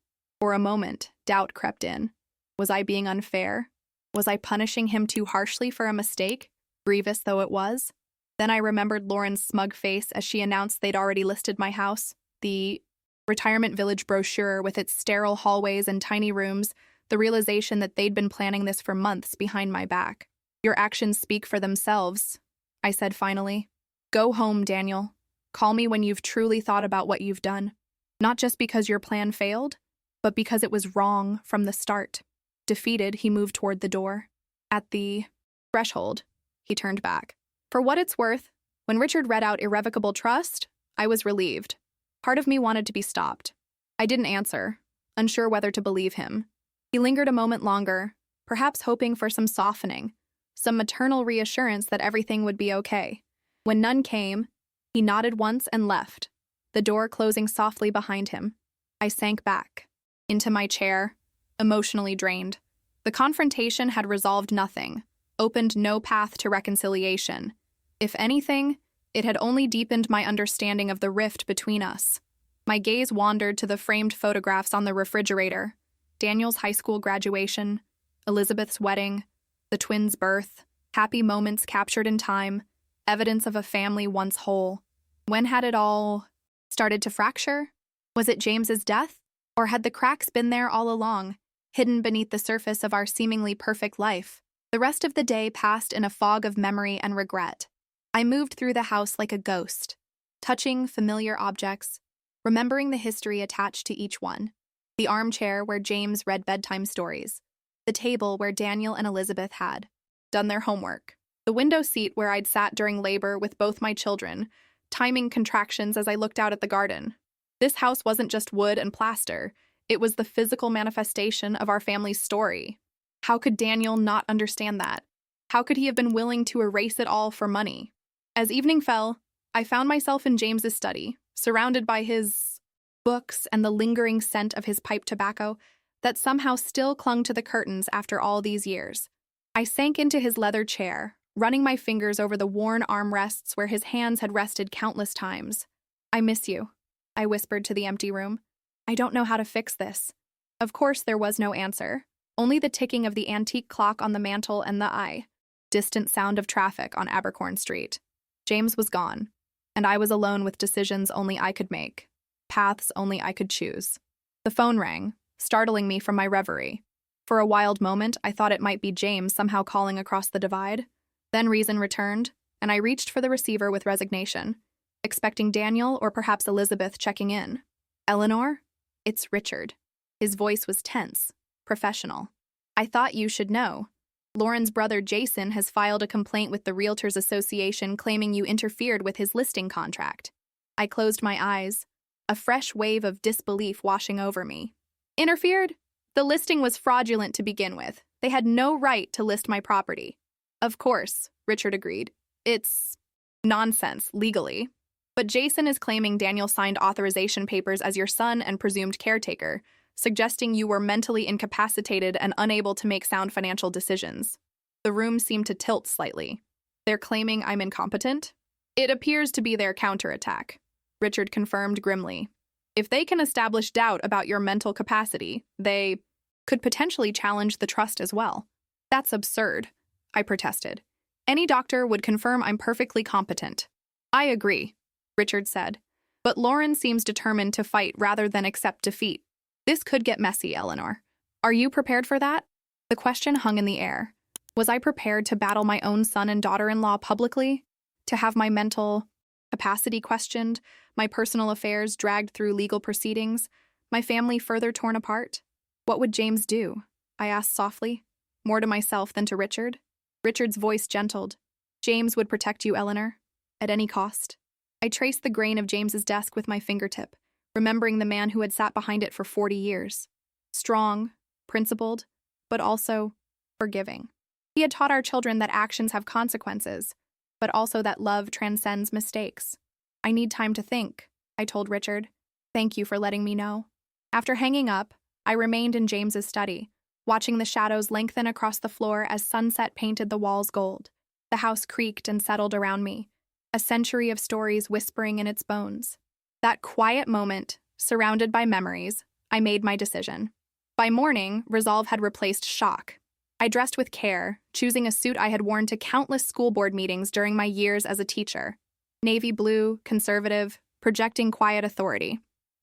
For a moment, doubt crept in. Was I being unfair? Was I punishing him too harshly for a mistake, grievous though it was? Then I remembered Lauren's smug face as she announced they'd already listed my house. The retirement village brochure with its sterile hallways and tiny rooms, the realization that they'd been planning this for months behind my back. Your actions speak for themselves, I said finally. Go home, Daniel. Call me when you've truly thought about what you've done. Not just because your plan failed, but because it was wrong from the start. Defeated, he moved toward the door. At the threshold, he turned back. For what it's worth, when Richard read out Irrevocable Trust, I was relieved. Part of me wanted to be stopped. I didn't answer, unsure whether to believe him. He lingered a moment longer, perhaps hoping for some softening, some maternal reassurance that everything would be okay. When none came, he nodded once and left, the door closing softly behind him. I sank back into my chair, emotionally drained. The confrontation had resolved nothing, opened no path to reconciliation. If anything, it had only deepened my understanding of the rift between us. My gaze wandered to the framed photographs on the refrigerator. Daniel's high school graduation, Elizabeth's wedding, the twins' birth, happy moments captured in time, evidence of a family once whole. When had it all started to fracture? Was it James's death? Or had the cracks been there all along, hidden beneath the surface of our seemingly perfect life? The rest of the day passed in a fog of memory and regret. I moved through the house like a ghost, touching familiar objects, remembering the history attached to each one. The armchair where James read bedtime stories, the table where Daniel and Elizabeth had done their homework, the window seat where I'd sat during labor with both my children, timing contractions as I looked out at the garden. This house wasn't just wood and plaster, it was the physical manifestation of our family's story. How could Daniel not understand that? How could he have been willing to erase it all for money? As evening fell, I found myself in James's study, surrounded by his books and the lingering scent of his pipe tobacco that somehow still clung to the curtains after all these years. I sank into his leather chair, running my fingers over the worn armrests where his hands had rested countless times. I miss you, I whispered to the empty room. I don't know how to fix this. Of course there was no answer, only the ticking of the antique clock on the mantel and the distant sound of traffic on Abercorn Street. James was gone, and I was alone with decisions only I could make, paths only I could choose. The phone rang, startling me from my reverie. For a wild moment, I thought it might be James somehow calling across the divide. Then reason returned, and I reached for the receiver with resignation, expecting Daniel or perhaps Elizabeth checking in. Eleanor? It's Richard. His voice was tense, professional. I thought you should know. Lauren's brother Jason has filed a complaint with the Realtors Association claiming you interfered with his listing contract. I closed my eyes, a fresh wave of disbelief washing over me. Interfered? The listing was fraudulent to begin with. They had no right to list my property. Of course, Richard agreed. It's nonsense, legally. But Jason is claiming Daniel signed authorization papers as your son and presumed caretaker, suggesting you were mentally incapacitated and unable to make sound financial decisions. The room seemed to tilt slightly. They're claiming I'm incompetent? It appears to be their counterattack, Richard confirmed grimly. If they can establish doubt about your mental capacity, they could potentially challenge the trust as well. That's absurd, I protested. Any doctor would confirm I'm perfectly competent. I agree, Richard said. But Lauren seems determined to fight rather than accept defeat. This could get messy, Eleanor. Are you prepared for that? The question hung in the air. Was I prepared to battle my own son and daughter-in-law publicly? To have my mental capacity questioned, my personal affairs dragged through legal proceedings, my family further torn apart? What would James do? I asked softly, more to myself than to Richard. Richard's voice gentled. James would protect you, Eleanor, at any cost. I traced the grain of James's desk with my fingertip, remembering the man who had sat behind it for 40 years. Strong, principled, but also forgiving. He had taught our children that actions have consequences, but also that love transcends mistakes. I need time to think, I told Richard. Thank you for letting me know. After hanging up, I remained in James's study, watching the shadows lengthen across the floor as sunset painted the walls gold. The house creaked and settled around me, a century of stories whispering in its bones. That quiet moment, surrounded by memories, I made my decision. By morning, resolve had replaced shock. I dressed with care, choosing a suit I had worn to countless school board meetings during my years as a teacher. Navy blue, conservative, projecting quiet authority.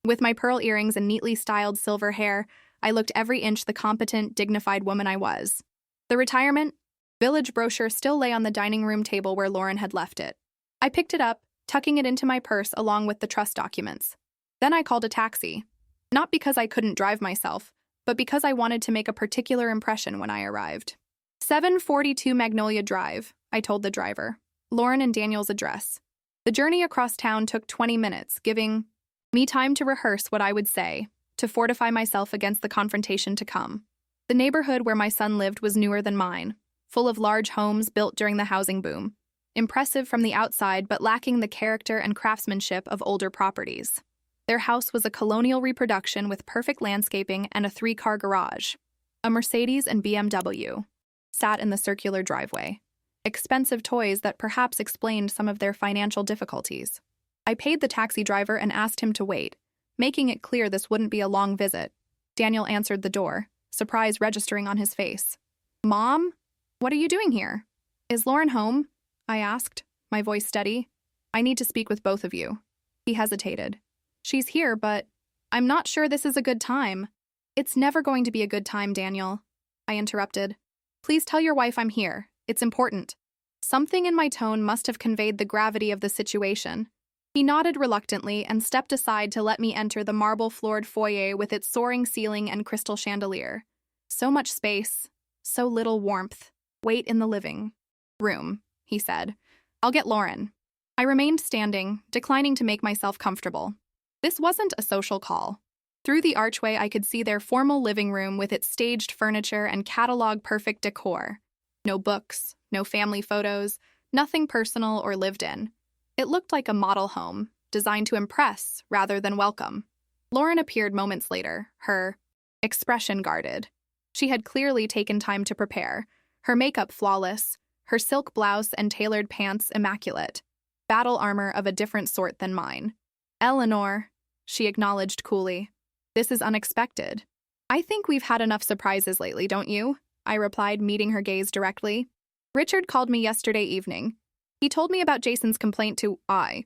With my pearl earrings and neatly styled silver hair, I looked every inch the competent, dignified woman I was. The retirement village brochure still lay on the dining room table where Lauren had left it. I picked it up, tucking it into my purse along with the trust documents. Then I called a taxi. Not because I couldn't drive myself, but because I wanted to make a particular impression when I arrived. 742 Magnolia Drive, I told the driver. Lauren and Daniel's address. The journey across town took 20 minutes, giving me time to rehearse what I would say, to fortify myself against the confrontation to come. The neighborhood where my son lived was newer than mine, full of large homes built during the housing boom. Impressive from the outside, but lacking the character and craftsmanship of older properties. Their house was a colonial reproduction with perfect landscaping and a 3-car garage. A Mercedes and BMW sat in the circular driveway. Expensive toys that perhaps explained some of their financial difficulties. I paid the taxi driver and asked him to wait, making it clear this wouldn't be a long visit. Daniel answered the door, surprise registering on his face. Mom? What are you doing here? Is Lauren home? I asked, my voice steady. I need to speak with both of you. He hesitated. She's here, but I'm not sure this is a good time. It's never going to be a good time, Daniel. I interrupted. Please tell your wife I'm here. It's important. Something in my tone must have conveyed the gravity of the situation. He nodded reluctantly and stepped aside to let me enter the marble-floored foyer with its soaring ceiling and crystal chandelier. So much space, so little warmth. Wait in the living room, he said. I'll get Lauren. I remained standing, declining to make myself comfortable. This wasn't a social call. Through the archway, I could see their formal living room with its staged furniture and catalog-perfect decor. No books, no family photos, nothing personal or lived in. It looked like a model home, designed to impress rather than welcome. Lauren appeared moments later, her expression guarded. She had clearly taken time to prepare, her makeup flawless, her silk blouse and tailored pants immaculate, battle armor of a different sort than mine. Eleanor, she acknowledged coolly. This is unexpected. I think we've had enough surprises lately, don't you? I replied, meeting her gaze directly. Richard called me yesterday evening. He told me about Jason's complaint to the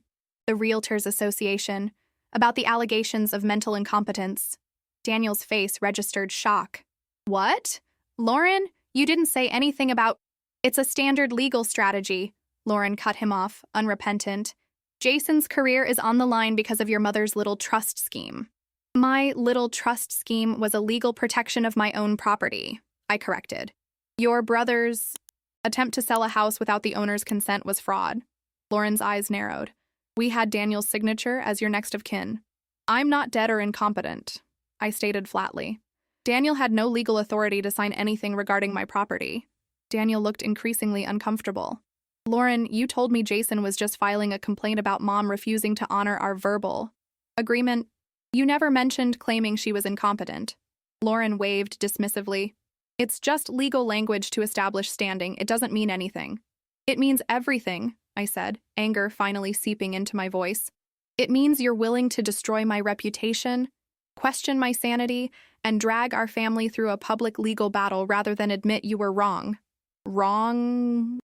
Realtors Association, about the allegations of mental incompetence. Daniel's face registered shock. What? Lauren, you didn't say anything about... It's a standard legal strategy. Lauren cut him off, unrepentant. Jason's career is on the line because of your mother's little trust scheme. My little trust scheme was a legal protection of my own property, I corrected. Your brother's attempt to sell a house without the owner's consent was fraud. Lauren's eyes narrowed. We had Daniel's signature as your next of kin. I'm not dead or incompetent, I stated flatly. Daniel had no legal authority to sign anything regarding my property. Daniel looked increasingly uncomfortable. Lauren, you told me Jason was just filing a complaint about Mom refusing to honor our verbal agreement. You never mentioned claiming she was incompetent. Lauren waved dismissively. It's just legal language to establish standing. It doesn't mean anything. It means everything, I said, anger finally seeping into my voice. It means you're willing to destroy my reputation, question my sanity, and drag our family through a public legal battle rather than admit you were wrong. Wrong?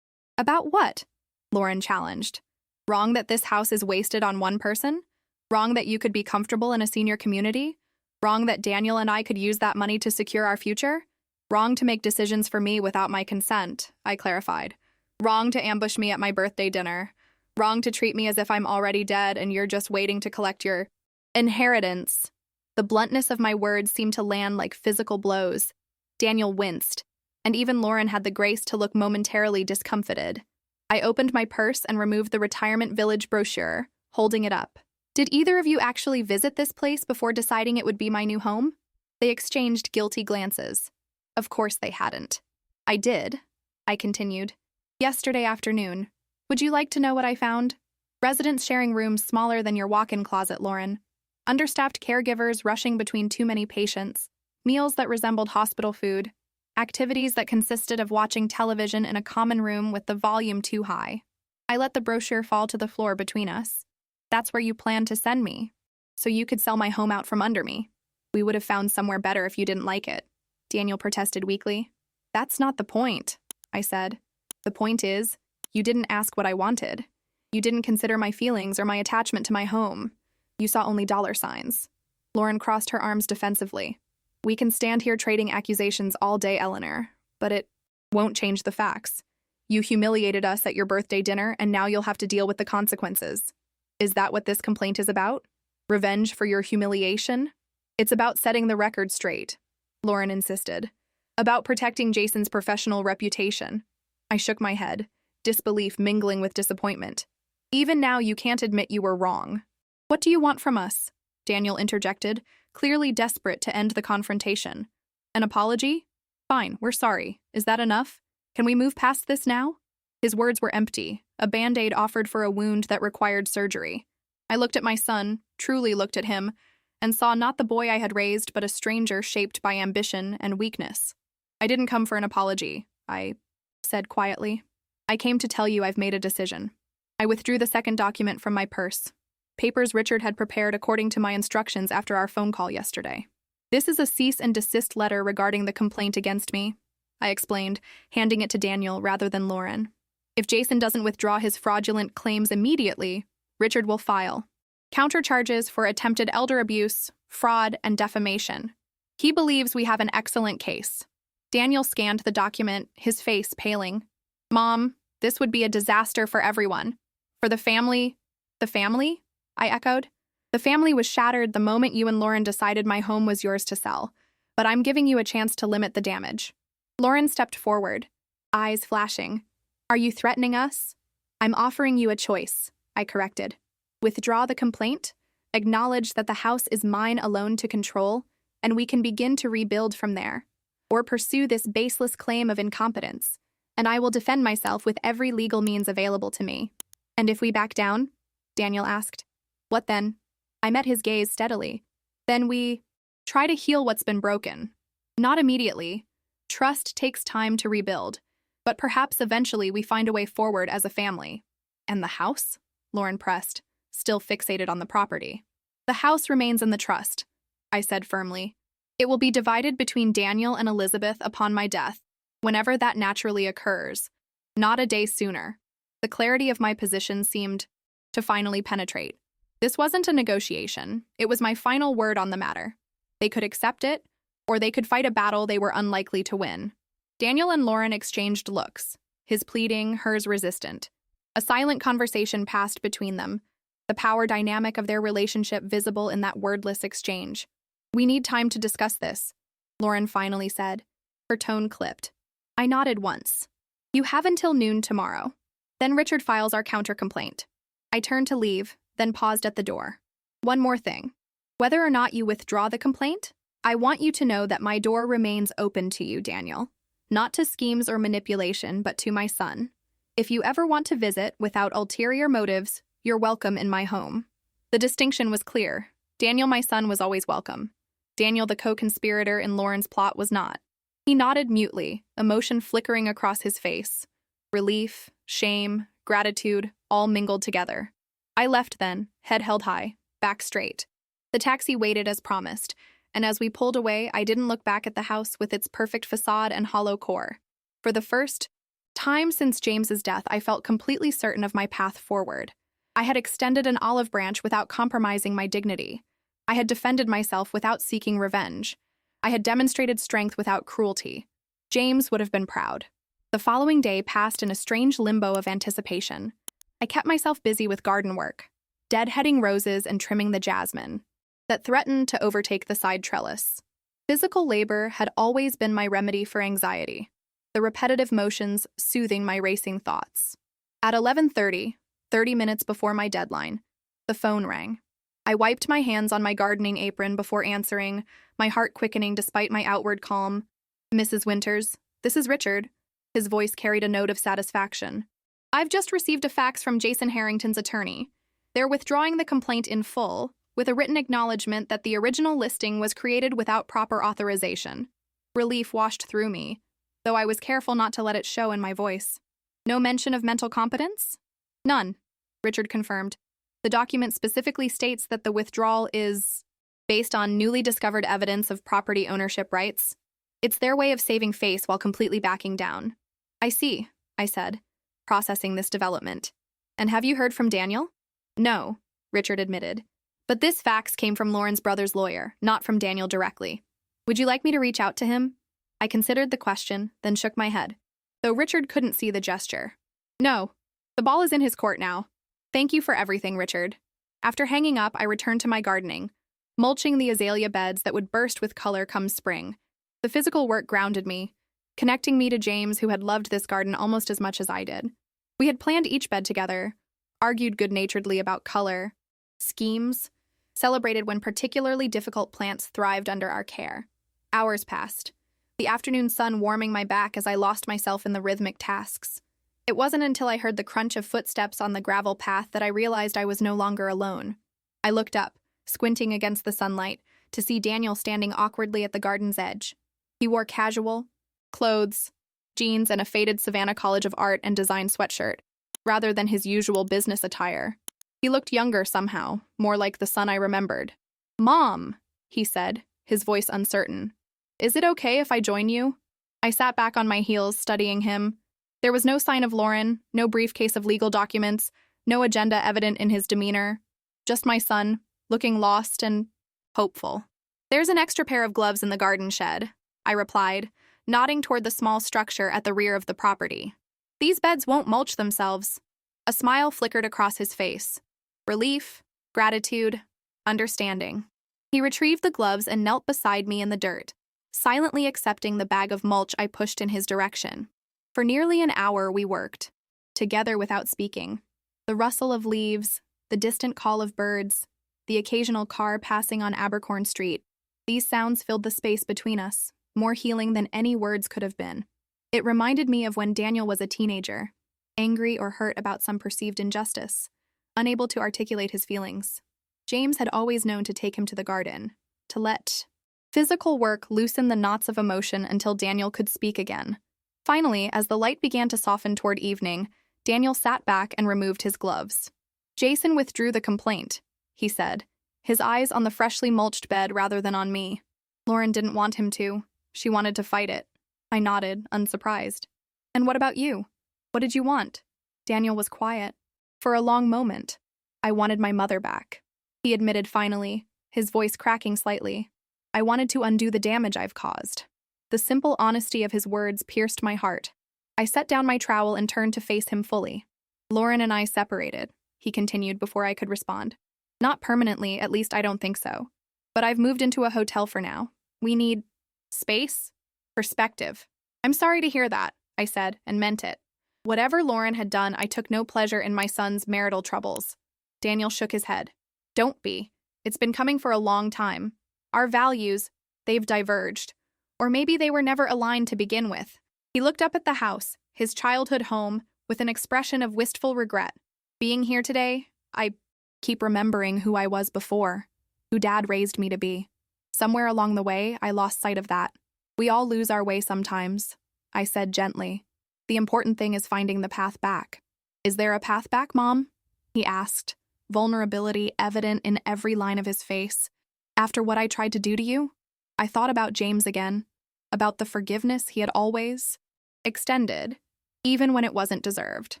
About what? Lauren challenged. Wrong that this house is wasted on one person? Wrong that you could be comfortable in a senior community? Wrong that Daniel and I could use that money to secure our future? Wrong to make decisions for me without my consent, I clarified. Wrong to ambush me at my birthday dinner. Wrong to treat me as if I'm already dead and you're just waiting to collect your inheritance. The bluntness of my words seemed to land like physical blows. Daniel winced, and even Lauren had the grace to look momentarily discomfited. I opened my purse and removed the retirement village brochure, holding it up. Did either of you actually visit this place before deciding it would be my new home? They exchanged guilty glances. Of course they hadn't. I did, I continued. Yesterday afternoon. Would you like to know what I found? Residents sharing rooms smaller than your walk-in closet, Lauren. Understaffed caregivers rushing between too many patients. Meals that resembled hospital food. Activities that consisted of watching television in a common room with the volume too high. I let the brochure fall to the floor between us. That's where you planned to send me, so you could sell my home out from under me. We would have found somewhere better if you didn't like it, Daniel protested weakly. That's not the point, I said. The point is, you didn't ask what I wanted. You didn't consider my feelings or my attachment to my home. You saw only dollar signs. Lauren crossed her arms defensively. We can stand here trading accusations all day, Eleanor, but it won't change the facts. You humiliated us at your birthday dinner, and now you'll have to deal with the consequences. Is that what this complaint is about? Revenge for your humiliation? It's about setting the record straight, Lauren insisted. About protecting Jason's professional reputation. I shook my head, disbelief mingling with disappointment. Even now, you can't admit you were wrong. What do you want from us? Daniel interjected, clearly desperate to end the confrontation. An apology? Fine, we're sorry. Is that enough? Can we move past this now? His words were empty, a band-aid offered for a wound that required surgery. I looked at my son, truly looked at him, and saw not the boy I had raised, but a stranger shaped by ambition and weakness. I didn't come for an apology, I said quietly. I came to tell you I've made a decision. I withdrew the second document from my purse. Papers Richard had prepared according to my instructions after our phone call yesterday. This is a cease and desist letter regarding the complaint against me, I explained, handing it to Daniel rather than Lauren. If Jason doesn't withdraw his fraudulent claims immediately, Richard will file countercharges for attempted elder abuse, fraud, and defamation. He believes we have an excellent case. Daniel scanned the document, his face paling. Mom, this would be a disaster for everyone. For the family. The family? I echoed. The family was shattered the moment you and Lauren decided my home was yours to sell, but I'm giving you a chance to limit the damage. Lauren stepped forward, eyes flashing. Are you threatening us? I'm offering you a choice, I corrected. Withdraw the complaint, acknowledge that the house is mine alone to control, and we can begin to rebuild from there. Or pursue this baseless claim of incompetence, and I will defend myself with every legal means available to me. And if we back down? Daniel asked. What then? I met his gaze steadily. Then we try to heal what's been broken. Not immediately. Trust takes time to rebuild, but perhaps eventually we find a way forward as a family. And the house? Lauren pressed, still fixated on the property. The house remains in the trust, I said firmly. It will be divided between Daniel and Elizabeth upon my death, whenever that naturally occurs, not a day sooner. The clarity of my position seemed to finally penetrate. This wasn't a negotiation. It was my final word on the matter. They could accept it, or they could fight a battle they were unlikely to win. Daniel and Lauren exchanged looks, his pleading, hers resistant. A silent conversation passed between them, the power dynamic of their relationship visible in that wordless exchange. We need time to discuss this, Lauren finally said. Her tone clipped. I nodded once. You have until noon tomorrow. Then Richard files our counter-complaint. I turned to leave, then paused at the door. One more thing. Whether or not you withdraw the complaint, I want you to know that my door remains open to you, Daniel. Not to schemes or manipulation, but to my son. If you ever want to visit without ulterior motives, you're welcome in my home. The distinction was clear. Daniel, my son, was always welcome. Daniel, the co-conspirator in Lauren's plot, was not. He nodded mutely, emotion flickering across his face. Relief, shame, gratitude, all mingled together. I left then, head held high, back straight. The taxi waited as promised, and as we pulled away, I didn't look back at the house with its perfect facade and hollow core. For the first time since James's death, I felt completely certain of my path forward. I had extended an olive branch without compromising my dignity. I had defended myself without seeking revenge. I had demonstrated strength without cruelty. James would have been proud. The following day passed in a strange limbo of anticipation. I kept myself busy with garden work, deadheading roses and trimming the jasmine that threatened to overtake the side trellis. Physical labor had always been my remedy for anxiety, the repetitive motions soothing my racing thoughts. At 11:30, 30 minutes before my deadline, the phone rang. I wiped my hands on my gardening apron before answering, my heart quickening despite my outward calm. "Mrs. Winters, this is Richard." His voice carried a note of satisfaction. "I've just received a fax from Jason Harrington's attorney. They're withdrawing the complaint in full, with a written acknowledgement that the original listing was created without proper authorization." Relief washed through me, though I was careful not to let it show in my voice. "No mention of mental competence?" "None," Richard confirmed. "The document specifically states that the withdrawal is based on newly discovered evidence of property ownership rights. It's their way of saving face while completely backing down." "I see," I said, processing this development. "And have you heard from Daniel?" "No," Richard admitted. "But this fax came from Lauren's brother's lawyer, not from Daniel directly. Would you like me to reach out to him?" I considered the question, then shook my head, though Richard couldn't see the gesture. "No. The ball is in his court now. Thank you for everything, Richard." After hanging up, I returned to my gardening, mulching the azalea beds that would burst with color come spring. The physical work grounded me, connecting me to James, who had loved this garden almost as much as I did. We had planned each bed together, argued good-naturedly about color, schemes, celebrated when particularly difficult plants thrived under our care. Hours passed, the afternoon sun warming my back as I lost myself in the rhythmic tasks. It wasn't until I heard the crunch of footsteps on the gravel path that I realized I was no longer alone. I looked up, squinting against the sunlight, to see Daniel standing awkwardly at the garden's edge. He wore casual clothes, jeans, and a faded Savannah College of Art and Design sweatshirt, rather than his usual business attire. He looked younger somehow, more like the son I remembered. "Mom," he said, his voice uncertain. "Is it okay if I join you?" I sat back on my heels, studying him. There was no sign of Lauren, no briefcase of legal documents, no agenda evident in his demeanor. Just my son, looking lost and hopeful. "There's an extra pair of gloves in the garden shed," I replied, nodding toward the small structure at the rear of the property. "These beds won't mulch themselves." A smile flickered across his face. Relief, gratitude, understanding. He retrieved the gloves and knelt beside me in the dirt, silently accepting the bag of mulch I pushed in his direction. For nearly an hour we worked, together without speaking. The rustle of leaves, the distant call of birds, the occasional car passing on Abercorn Street. These sounds filled the space between us, more healing than any words could have been. It reminded me of when Daniel was a teenager, angry or hurt about some perceived injustice, unable to articulate his feelings. James had always known to take him to the garden, to let physical work loosen the knots of emotion until Daniel could speak again. Finally, as the light began to soften toward evening, Daniel sat back and removed his gloves. "Jason withdrew the complaint," he said, his eyes on the freshly mulched bed rather than on me. "Lauren didn't want him to. She wanted to fight it." I nodded, unsurprised. "And what about you? What did you want?" Daniel was quiet. For a long moment, "I wanted my mother back," he admitted finally, his voice cracking slightly. "I wanted to undo the damage I've caused." The simple honesty of his words pierced my heart. I set down my trowel and turned to face him fully. "Lauren and I separated," he continued before I could respond. "Not permanently, at least I don't think so. But I've moved into a hotel for now. We need space, perspective." "I'm sorry to hear that," I said, and meant it. Whatever Lauren had done, I took no pleasure in my son's marital troubles. Daniel shook his head. "Don't be. It's been coming for a long time. Our values, they've diverged. Or maybe they were never aligned to begin with." He looked up at the house, his childhood home, with an expression of wistful regret. "Being here today, I keep remembering who I was before. who Dad raised me to be. Somewhere along the way, I lost sight of that. We all lose our way sometimes, I said gently. The important thing is finding the path back. Is there a path back, Mom? He asked, vulnerability evident in every line of his face. After what I tried to do to you? I thought about James again, about the forgiveness he had always extended, even when it wasn't deserved.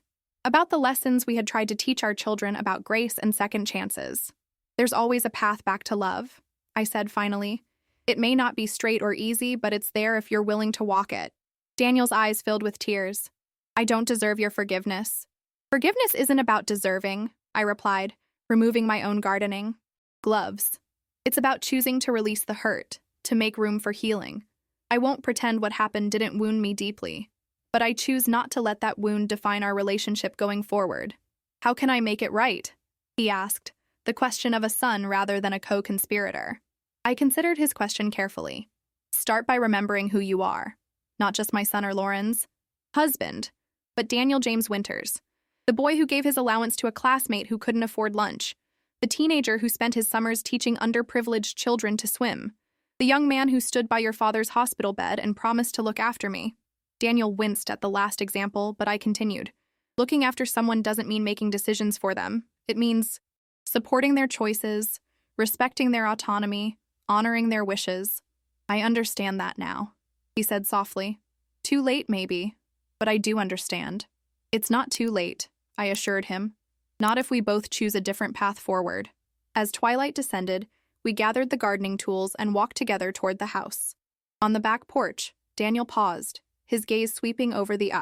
About the lessons we had tried to teach our children about grace and second chances. There's always a path back to love, I said finally. It may not be straight or easy, but it's there if you're willing to walk it. Daniel's eyes filled with tears. I don't deserve your forgiveness. Forgiveness isn't about deserving, I replied, removing my own gardening gloves. It's about choosing to release the hurt, to make room for healing. I won't pretend what happened didn't wound me deeply, but I choose not to let that wound define our relationship going forward. How can I make it right? He asked, the question of a son rather than a co-conspirator. I considered his question carefully. Start by remembering who you are. Not just my son or Lauren's husband, but Daniel James Winters, the boy who gave his allowance to a classmate who couldn't afford lunch, the teenager who spent his summers teaching underprivileged children to swim, the young man who stood by your father's hospital bed and promised to look after me. Daniel winced at the last example, but I continued. Looking after someone doesn't mean making decisions for them. It means supporting their choices, respecting their autonomy, honoring their wishes. I understand that now, he said softly. Too late, maybe, but I do understand. It's not too late, I assured him. Not if we both choose a different path forward. As twilight descended, we gathered the gardening tools and walked together toward the house. On the back porch, Daniel paused, his gaze sweeping over the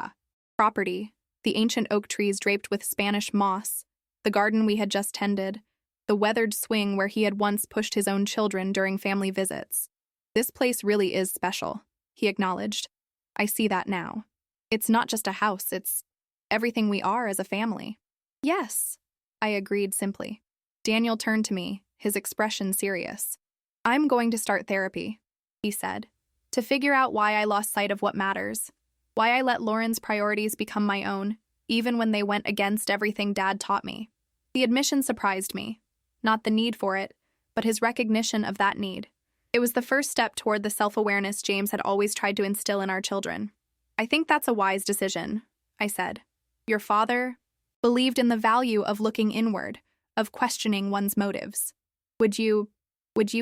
property, the ancient oak trees draped with Spanish moss, the garden we had just tended, the weathered swing where he had once pushed his own children during family visits. This place really is special, he acknowledged. I see that now. It's not just a house, it's everything we are as a family. Yes, I agreed simply. Daniel turned to me, his expression serious. I'm going to start therapy, he said, to figure out why I lost sight of what matters, why I let Lauren's priorities become my own, even when they went against everything Dad taught me. The admission surprised me, not the need for it, but his recognition of that need. It was the first step toward the self-awareness James had always tried to instill in our children. I think that's a wise decision, I said. Your father believed in the value of looking inward, of questioning one's motives. Would you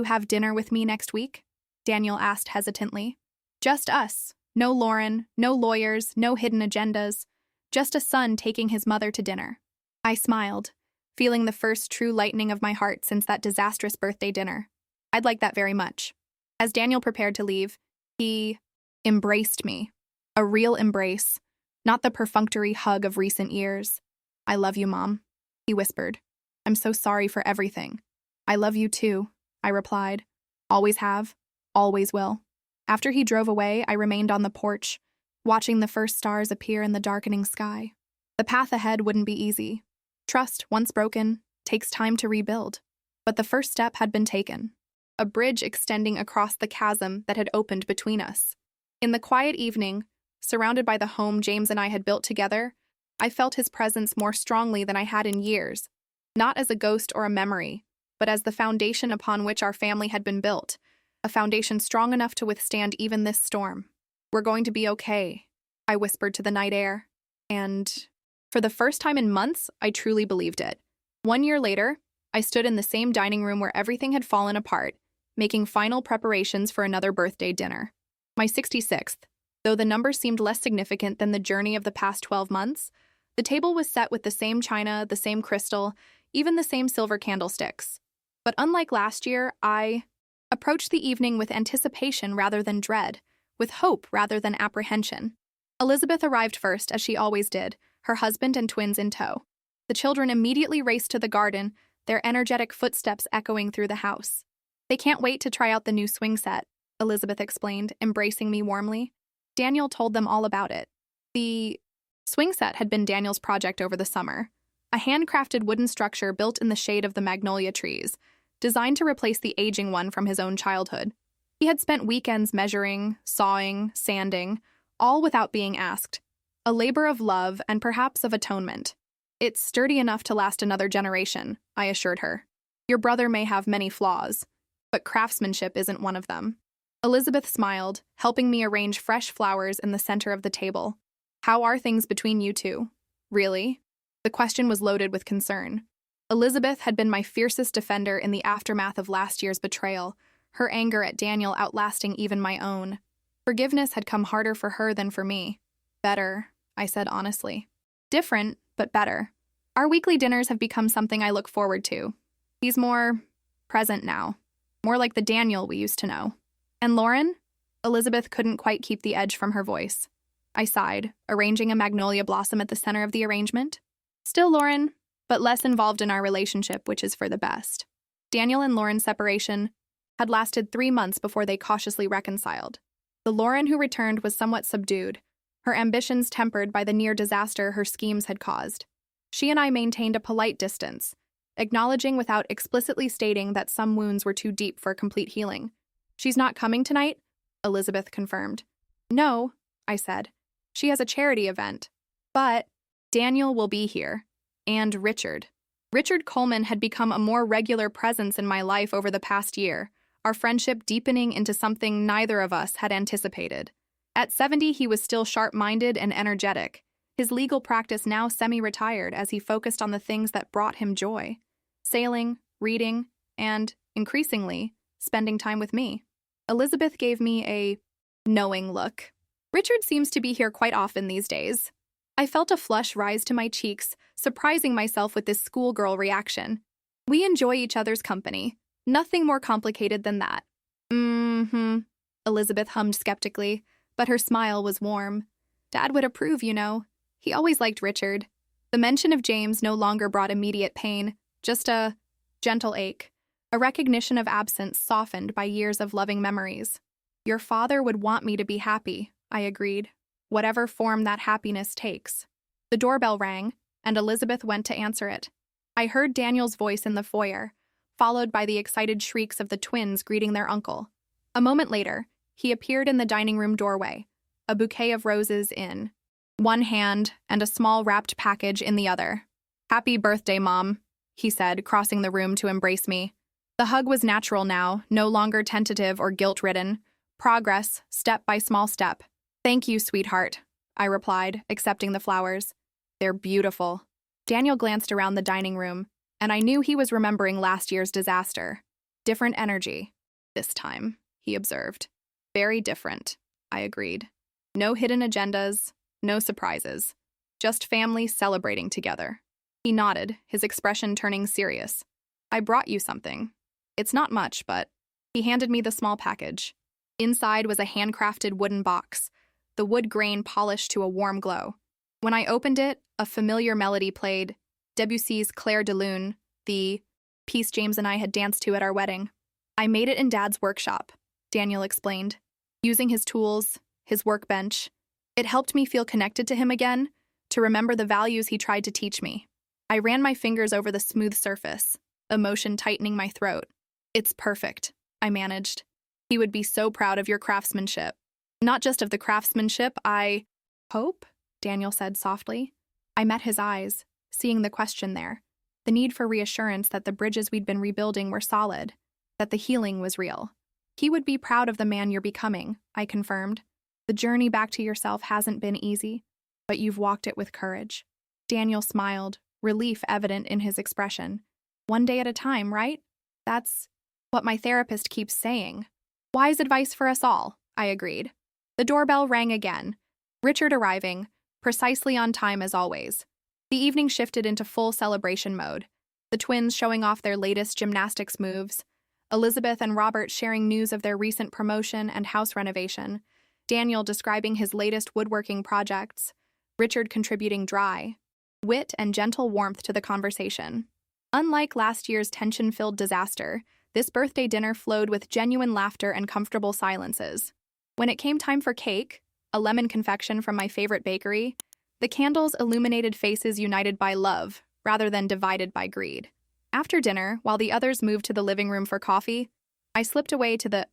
have dinner with me next week? Daniel asked hesitantly. Just us. No Lauren, no lawyers, no hidden agendas. Just a son taking his mother to dinner. I smiled, feeling the first true lightening of my heart since that disastrous birthday dinner. I'd like that very much. As Daniel prepared to leave, he embraced me. A real embrace, not the perfunctory hug of recent years. I love you, Mom, he whispered. I'm so sorry for everything. I love you too, I replied. Always have, always will. After he drove away, I remained on the porch, watching the first stars appear in the darkening sky. The path ahead wouldn't be easy. Trust, once broken, takes time to rebuild. But the first step had been taken. A bridge extending across the chasm that had opened between us. In the quiet evening, surrounded by the home James and I had built together, I felt his presence more strongly than I had in years, not as a ghost or a memory, but as the foundation upon which our family had been built, a foundation strong enough to withstand even this storm. We're going to be okay, I whispered to the night air, and for the first time in months, I truly believed it. 1 year later, I stood in the same dining room where everything had fallen apart, making final preparations for another birthday dinner. My 66th. Though the number seemed less significant than the journey of the past 12 months, the table was set with the same china, the same crystal, even the same silver candlesticks. But unlike last year, I approached the evening with anticipation rather than dread, with hope rather than apprehension. Elizabeth arrived first, as she always did, her husband and twins in tow. The children immediately raced to the garden, their energetic footsteps echoing through the house. They can't wait to try out the new swing set, Elizabeth explained, embracing me warmly. Daniel told them all about it. The swing set had been Daniel's project over the summer, a handcrafted wooden structure built in the shade of the magnolia trees, designed to replace the aging one from his own childhood. He had spent weekends measuring, sawing, sanding, all without being asked. A labor of love and perhaps of atonement. It's sturdy enough to last another generation, I assured her. Your brother may have many flaws, but craftsmanship isn't one of them. Elizabeth smiled, helping me arrange fresh flowers in the center of the table. How are things between you two? Really? The question was loaded with concern. Elizabeth had been my fiercest defender in the aftermath of last year's betrayal, her anger at Daniel outlasting even my own. Forgiveness had come harder for her than for me. Better, I said honestly. Different, but better. Our weekly dinners have become something I look forward to. He's more present now, more like the Daniel we used to know. And Lauren? Elizabeth couldn't quite keep the edge from her voice. I sighed, arranging a magnolia blossom at the center of the arrangement. Still Lauren, but less involved in our relationship, which is for the best. Daniel and Lauren's separation had lasted 3 months before they cautiously reconciled. The Lauren who returned was somewhat subdued, her ambitions tempered by the near disaster her schemes had caused. She and I maintained a polite distance, acknowledging without explicitly stating that some wounds were too deep for complete healing. She's not coming tonight? Elizabeth confirmed. No, I said. She has a charity event. But Daniel will be here. And Richard. Richard Coleman had become a more regular presence in my life over the past year, our friendship deepening into something neither of us had anticipated. At 70, he was still sharp-minded and energetic, his legal practice now semi-retired as he focused on the things that brought him joy: sailing, reading, and, increasingly, spending time with me. Elizabeth gave me a knowing look. Richard seems to be here quite often these days. I felt a flush rise to my cheeks, surprising myself with this schoolgirl reaction. We enjoy each other's company. Nothing more complicated than that. Elizabeth hummed skeptically, but her smile was warm. Dad would approve, you know. He always liked Richard. The mention of James no longer brought immediate pain, just a gentle ache, a recognition of absence softened by years of loving memories. Your father would want me to be happy, I agreed, whatever form that happiness takes. The doorbell rang, and Elizabeth went to answer it. I heard Daniel's voice in the foyer, followed by the excited shrieks of the twins greeting their uncle. A moment later, he appeared in the dining room doorway, a bouquet of roses in one hand and a small wrapped package in the other. Happy birthday, Mom, he said, crossing the room to embrace me. The hug was natural now, no longer tentative or guilt-ridden. Progress, step by small step. Thank you, sweetheart, I replied, accepting the flowers. They're beautiful. Daniel glanced around the dining room, and I knew he was remembering last year's disaster. Different energy, this time, he observed. Very different, I agreed. No hidden agendas, no surprises. Just family celebrating together. He nodded, his expression turning serious. I brought you something. It's not much, but he handed me the small package. Inside was a handcrafted wooden box, the wood grain polished to a warm glow. When I opened it, a familiar melody played, Debussy's Clair de Lune, the piece James and I had danced to at our wedding. I made it in Dad's workshop, Daniel explained. Using his tools, his workbench. It helped me feel connected to him again, to remember the values he tried to teach me. I ran my fingers over the smooth surface, emotion tightening my throat. It's perfect, I managed. He would be so proud of your craftsmanship. Not just of the craftsmanship, I hope, Daniel said softly. I met his eyes, seeing the question there, the need for reassurance that the bridges we'd been rebuilding were solid, that the healing was real. He would be proud of the man you're becoming, I confirmed. The journey back to yourself hasn't been easy, but you've walked it with courage. Daniel smiled, relief evident in his expression. One day at a time, right? That's what my therapist keeps saying. Wise advice for us all, I agreed. The doorbell rang again, Richard arriving, precisely on time as always. The evening shifted into full celebration mode, the twins showing off their latest gymnastics moves, Elizabeth and Robert sharing news of their recent promotion and house renovation, Daniel describing his latest woodworking projects, Richard contributing dry wit and gentle warmth to the conversation. Unlike last year's tension-filled disaster, this birthday dinner flowed with genuine laughter and comfortable silences. When it came time for cake, a lemon confection from my favorite bakery, the candles illuminated faces united by love, rather than divided by greed. After dinner, while the others moved to the living room for coffee, I slipped away to the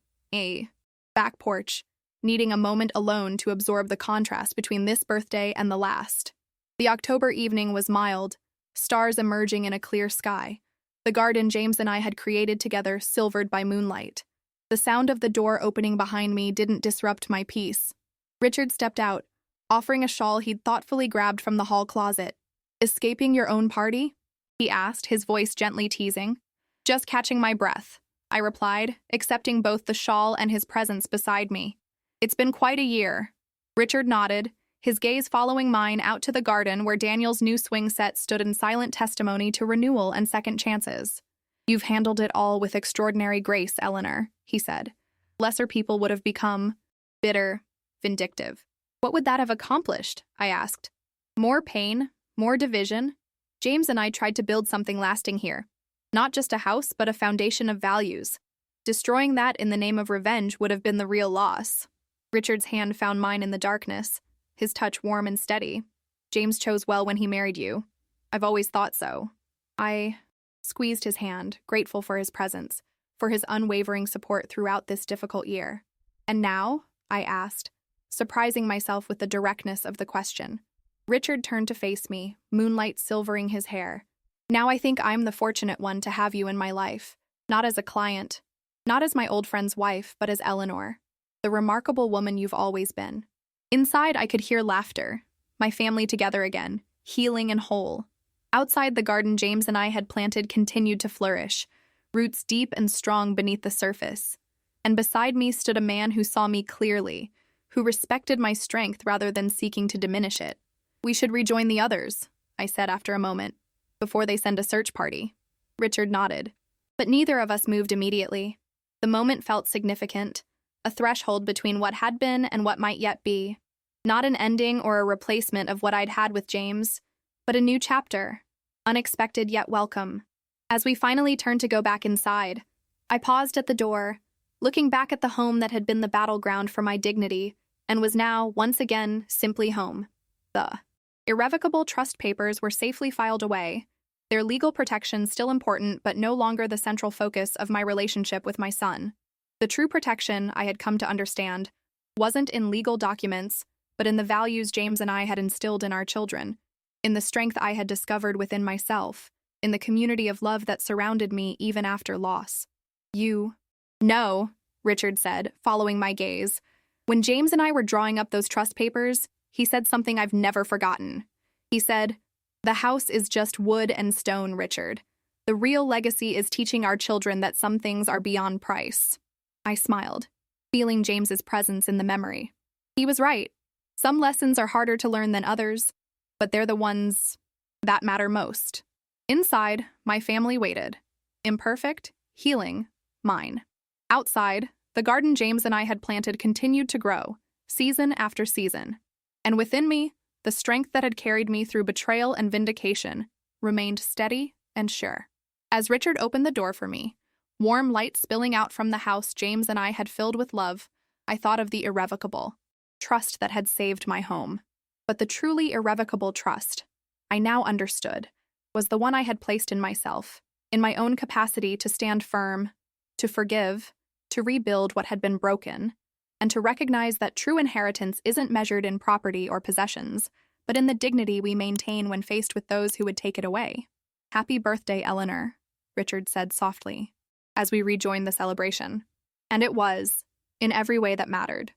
back porch, needing a moment alone to absorb the contrast between this birthday and the last. The October evening was mild, stars emerging in a clear sky. The garden James and I had created together silvered by moonlight. The sound of the door opening behind me didn't disrupt my peace. Richard stepped out, offering a shawl he'd thoughtfully grabbed from the hall closet. "Escaping your own party?" he asked, his voice gently teasing. "Just catching my breath," I replied, accepting both the shawl and his presence beside me. "It's been quite a year." Richard nodded, his gaze following mine out to the garden where Daniel's new swing set stood in silent testimony to renewal and second chances. "You've handled it all with extraordinary grace, Eleanor," he said. "Lesser people would have become bitter, vindictive." "What would that have accomplished?" I asked. "More pain, more division." James and I tried to build something lasting here. Not just a house, but a foundation of values. Destroying that in the name of revenge would have been the real loss. Richard's hand found mine in the darkness, his touch warm and steady. "James chose well when he married you. I've always thought so." I squeezed his hand, grateful for his presence, for his unwavering support throughout this difficult year. "And now?" I asked, surprising myself with the directness of the question. Richard turned to face me, moonlight silvering his hair. "Now I think I'm the fortunate one to have you in my life, not as a client, not as my old friend's wife, but as Eleanor, the remarkable woman you've always been." Inside, I could hear laughter, my family together again, healing and whole. Outside, the garden James and I had planted continued to flourish, roots deep and strong beneath the surface. And beside me stood a man who saw me clearly, who respected my strength rather than seeking to diminish it. "We should rejoin the others," I said after a moment, "before they send a search party." Richard nodded. But neither of us moved immediately. The moment felt significant, a threshold between what had been and what might yet be. Not an ending or a replacement of what I'd had with James, but a new chapter, unexpected yet welcome. As we finally turned to go back inside, I paused at the door, looking back at the home that had been the battleground for my dignity and was now, once again, simply home. The irrevocable trust papers were safely filed away, their legal protection still important but no longer the central focus of my relationship with my son. The true protection, I had come to understand, wasn't in legal documents, but in the values James and I had instilled in our children, in the strength I had discovered within myself, in the community of love that surrounded me even after loss. "You know," Richard said, following my gaze. "When James and I were drawing up those trust papers, he said something I've never forgotten. He said, 'The house is just wood and stone, Richard. The real legacy is teaching our children that some things are beyond price.'" I smiled, feeling James's presence in the memory. He was right. Some lessons are harder to learn than others, but they're the ones that matter most. Inside, my family waited. Imperfect, healing, mine. Outside, the garden James and I had planted continued to grow, season after season. And within me, the strength that had carried me through betrayal and vindication remained steady and sure. As Richard opened the door for me, warm light spilling out from the house James and I had filled with love, I thought of the irrevocable trust that had saved my home. But the truly irrevocable trust, I now understood, was the one I had placed in myself, in my own capacity to stand firm, to forgive, to rebuild what had been broken, and to recognize that true inheritance isn't measured in property or possessions, but in the dignity we maintain when faced with those who would take it away. "Happy birthday, Eleanor," Richard said softly, as we rejoined the celebration. And it was, in every way that mattered.